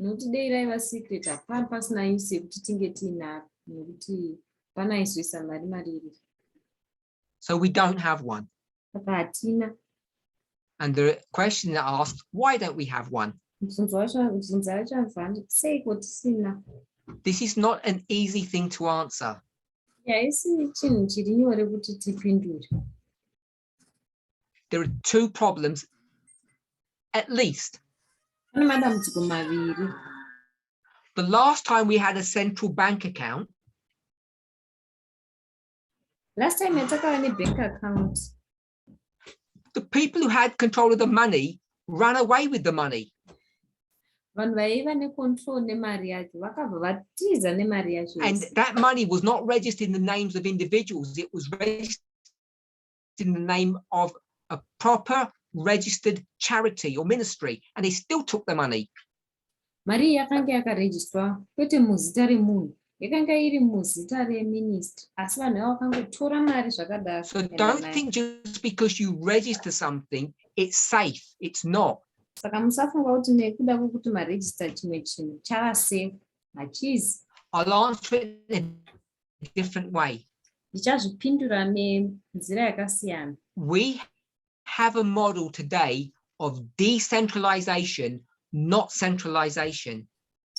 Nokuti dei raiva secret hapana pasina use yekuti tinge tiinaro nekuti pana izoisa mari mariri. So we don't have one. Saka hatina. And the question that asks, why don't we have one? Mubvunzo wacho anzwa seiko tisina. This is not an easy thing to answer. Haisi chinhu chiri nyore kuti tipindure. There are two problems, at least. Pane madambudziko maviri. The last time we had a central bank account, Last time yatakava nebank account, the people who had control of the money ran away with the money. vanhu vaiva necontrol nemari yacho vakabva vatiza nemari yacho. And that money was not registered in the names of individuals. It was registered in the name of a proper registered charity or ministry, and they still took the money. Mari yakanga yakarejistwa kwete muzita remunhu, yakanga iri muzita reministry, asi vanhu avo vakangotora mari zvakadaro. So don't think just because you register something, it's safe. It's not. Saka musafunga kuti nekuda kwokuti maregister chimwe chinhu chava safe, hachizi. I'll answer it in a different way. Ndichazvipindura nenzira yakasiyana. We have a model today of decentralization, not centralization.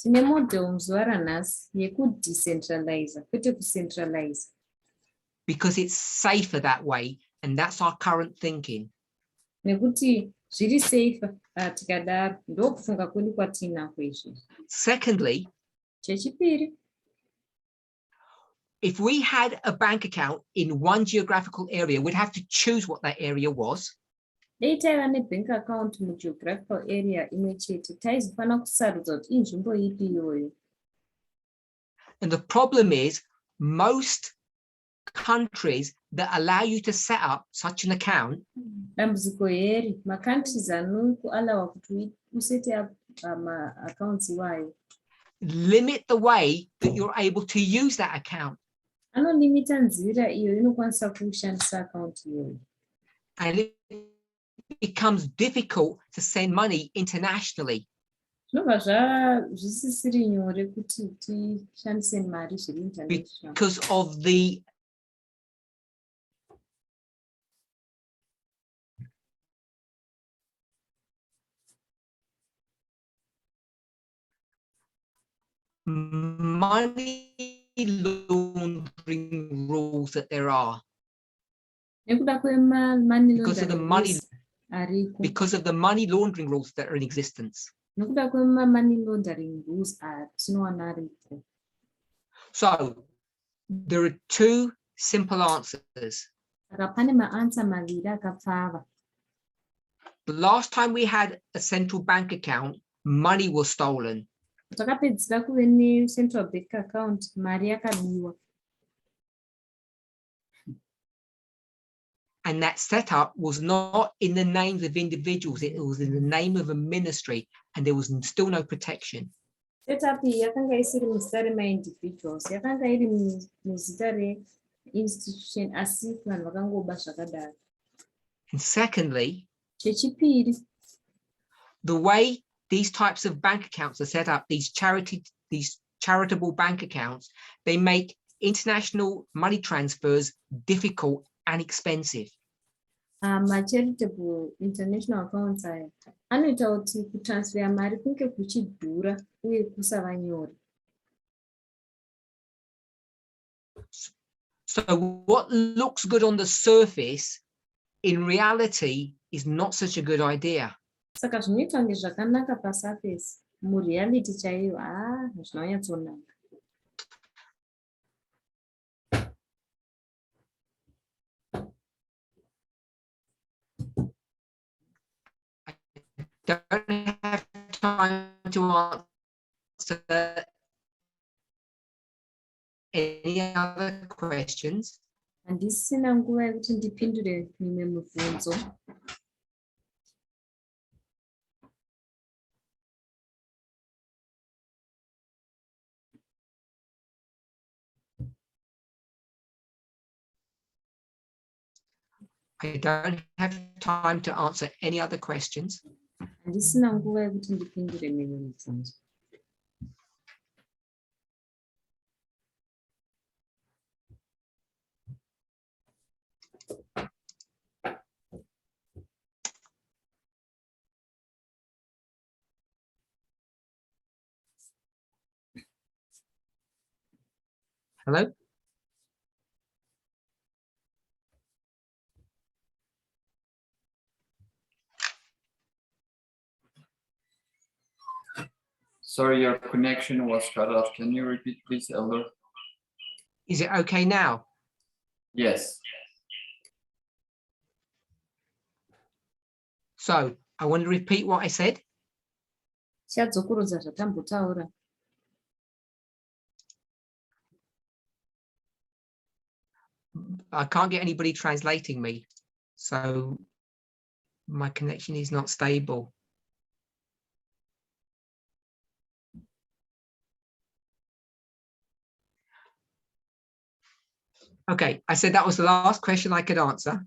Tine model muzuva ranhasi yekudecentralize kwete kucentralize. Because it's safer that way, and that's our current thinking. Nekuti zviri safe tikadaro ndokufunga kwedu kwatinako izvi. Secondly, Chechipiri, if we had a bank account in one geographical area, we'd have to choose what that area was. dei taiva nebank account mugeographical area imwe chete, taizofanira kusarudza kuti inzvimbo ipi iyoyo. And the problem is, most countries that allow you to set up such an account Dambudziko heri, macountries anokuallowa kuti usete maaccounts iwayo limit the way that you're able to use that account. anolimita nzira iyo inokwanisa kushandisa account iyoyo. And it becomes difficult to send money internationally. Zvinobva zvisisiri nyore kuti tishandise mari zviri international. Because of the money laundering rules that there are. Nekuda kwema-money Because of the laundering money, rules ariko. because of the money laundering rules that are in existence. Nekuda kwema-money laundering rules atinowana ariko. So there are two simple answers. Saka pane maansa maviri akapfava. The last time we had a central bank account, money was stolen. Takapedzisa kuve necentral bank account, mari yakabiwa. And that setup was not in the names of individuals, it was in the name of a ministry, and there was still no protection. Setup iyi yakanga isiri muzita rema-individuals, yakanga iri muzita re-institution, asi vanhu vakangoba zvakadaro. And secondly, Chechipiri, the way these types of bank accounts are set up, these charitable bank accounts, they make international money transfers difficult and expensive. ma-charitable international accounts aya anoita kuti kutransfera mari kunge kuchidhura uye kusava nyore. So what looks good on the surface, in reality, is not such a good idea. Saka zvinoita kunge zvakanaka pasurface, mureality chaiyo zvinonyatsonaka. Don't have time to answer any other questions. Handisina nguva yekuti ndipindure mimwe mibvunzo. I don't have time to answer any other questions. Handisina nguva yekuti ndipindure mimwe mibvunzo. Hello? Sorry, your connection was cut off. Can you repeat, please, Elder? Is it okay now? Yes. So I want to repeat what I said. Chadzokorudza zvatambotaura. I can't get anybody translating me, so my connection is not stable. Okay, I said that was the last question I could answer.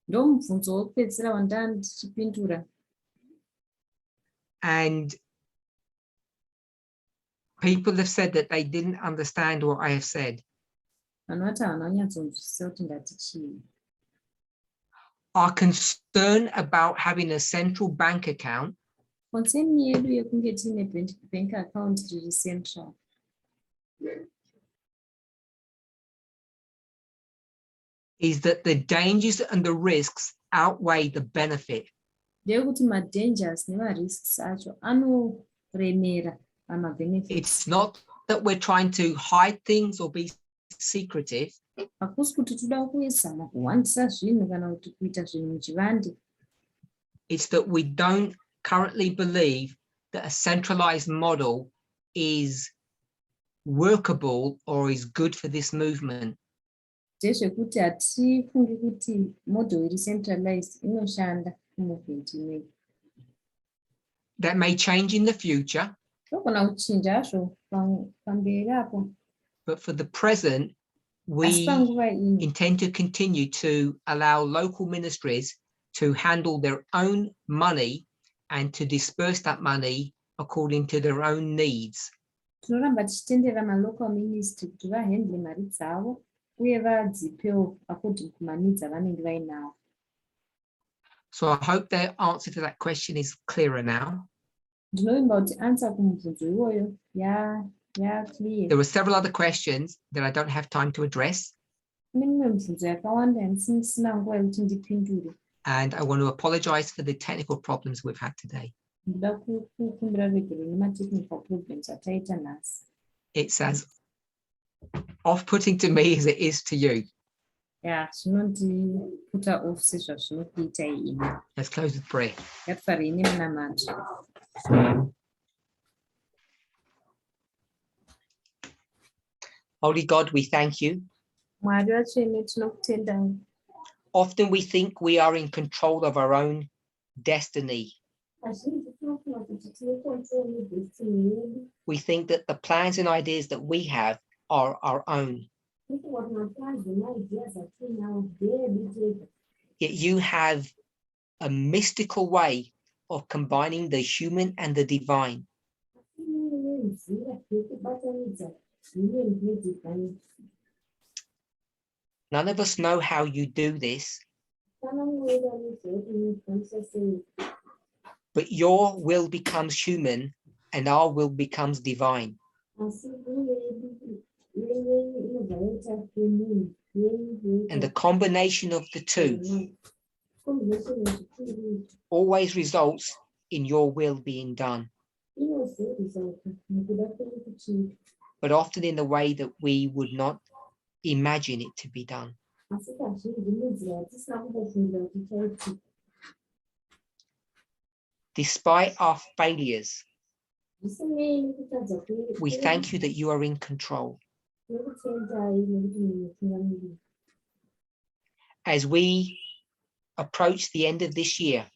Ndomubvunzo wokupedzisira wandanga ndichipindura. And people have said that they didn't understand what I have said. Vanhu vati havana kunyatsonzwisisa kuti ndati chii. Our concern about having a central bank account Concern yedu yekunge tiine bank account riri central. is that the dangers and the risks outweigh the benefit. Ndeyekuti madangers nemarisks acho anoremera pamabenefits. It's not that we're trying to hide things or be secretive. Hakusi kuti toda kuzama kuwandisa zvinhu kana kuti kuita zvinhu muchivande. It's that we don't currently believe that a centralized model is workable or is good for this movement. Ndezvekuti hatifungi kuti model iri centralized inoshanda kumovement ineyi. That may change in the future, Zvinogona kuchinja zvo pamberi apo. but for the present, we Asi panguva ino intend to continue to allow local ministries to handle their own money and to disperse that money according to their own needs. tinoramba tichitendera malocal ministry kuti vahandle mari dzavo uye vadzipewo according kumanidzi avanenge vainawo. So I hope the answer to that question is clearer now. Ndinovimba kuti answer kumubvunzo iwoyo clear. There were several other questions that I don't have time to address, Kune mimwe mibvunzo yakawanda yandisina nguva yekuti ndipindure. and I want to apologize for the technical problems we've had today. Ndinoda kukumbira regero nematechnical problems ataita nhasi. It's as off-putting to me as it is to you. Zvinondiputa off sezvazvinokuita ini. Let's close with prayer. Ngatifarei nemunamato. Holy God, we thank you. Mwari vatsvene tinokutendai. Often we think we are in control of our own destiny. We think that the plans and ideas that we have are our own. Yet you have a mystical way of combining the human and the divine. None of us know how you do this, but your will becomes human and our will becomes divine. And the combination of the two always results in your will being done, but often in the way that we would not imagine it to be done. Despite our failures, we thank you that you are in control. As we approach the end of this year,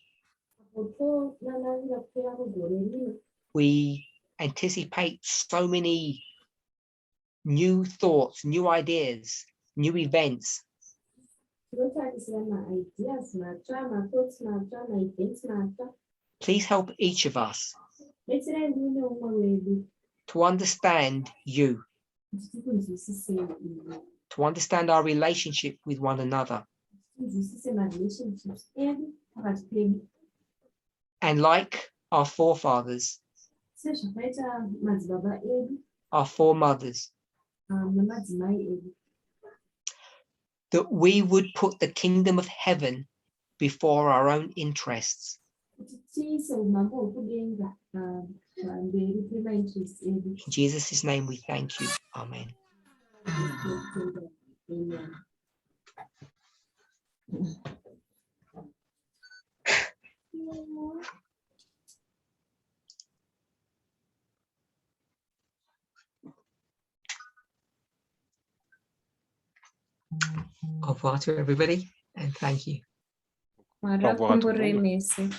we anticipate so many new thoughts, new ideas, new events. kubatisira ma-ideas matsva, ma-thoughts matsva, ma-events matsva. Please help each of us Betserai ndine umwe wedu to understand you, kuti tikunzwisisei iwe, to understand our relationship with one another. tinzwisise ma-relationships edu pakati pedu. And like our forefathers, Sezvakaita madzibaba edu our foremothers, nemadzimai edu, that we would put the kingdom of heaven before our own interests. kuti tiise umambo hwekudenga pamberi pemainterest edu. In Jesus' name we thank you. Amen. Amen. Au revoir to everybody, and thank you. Mwari akomborere mese.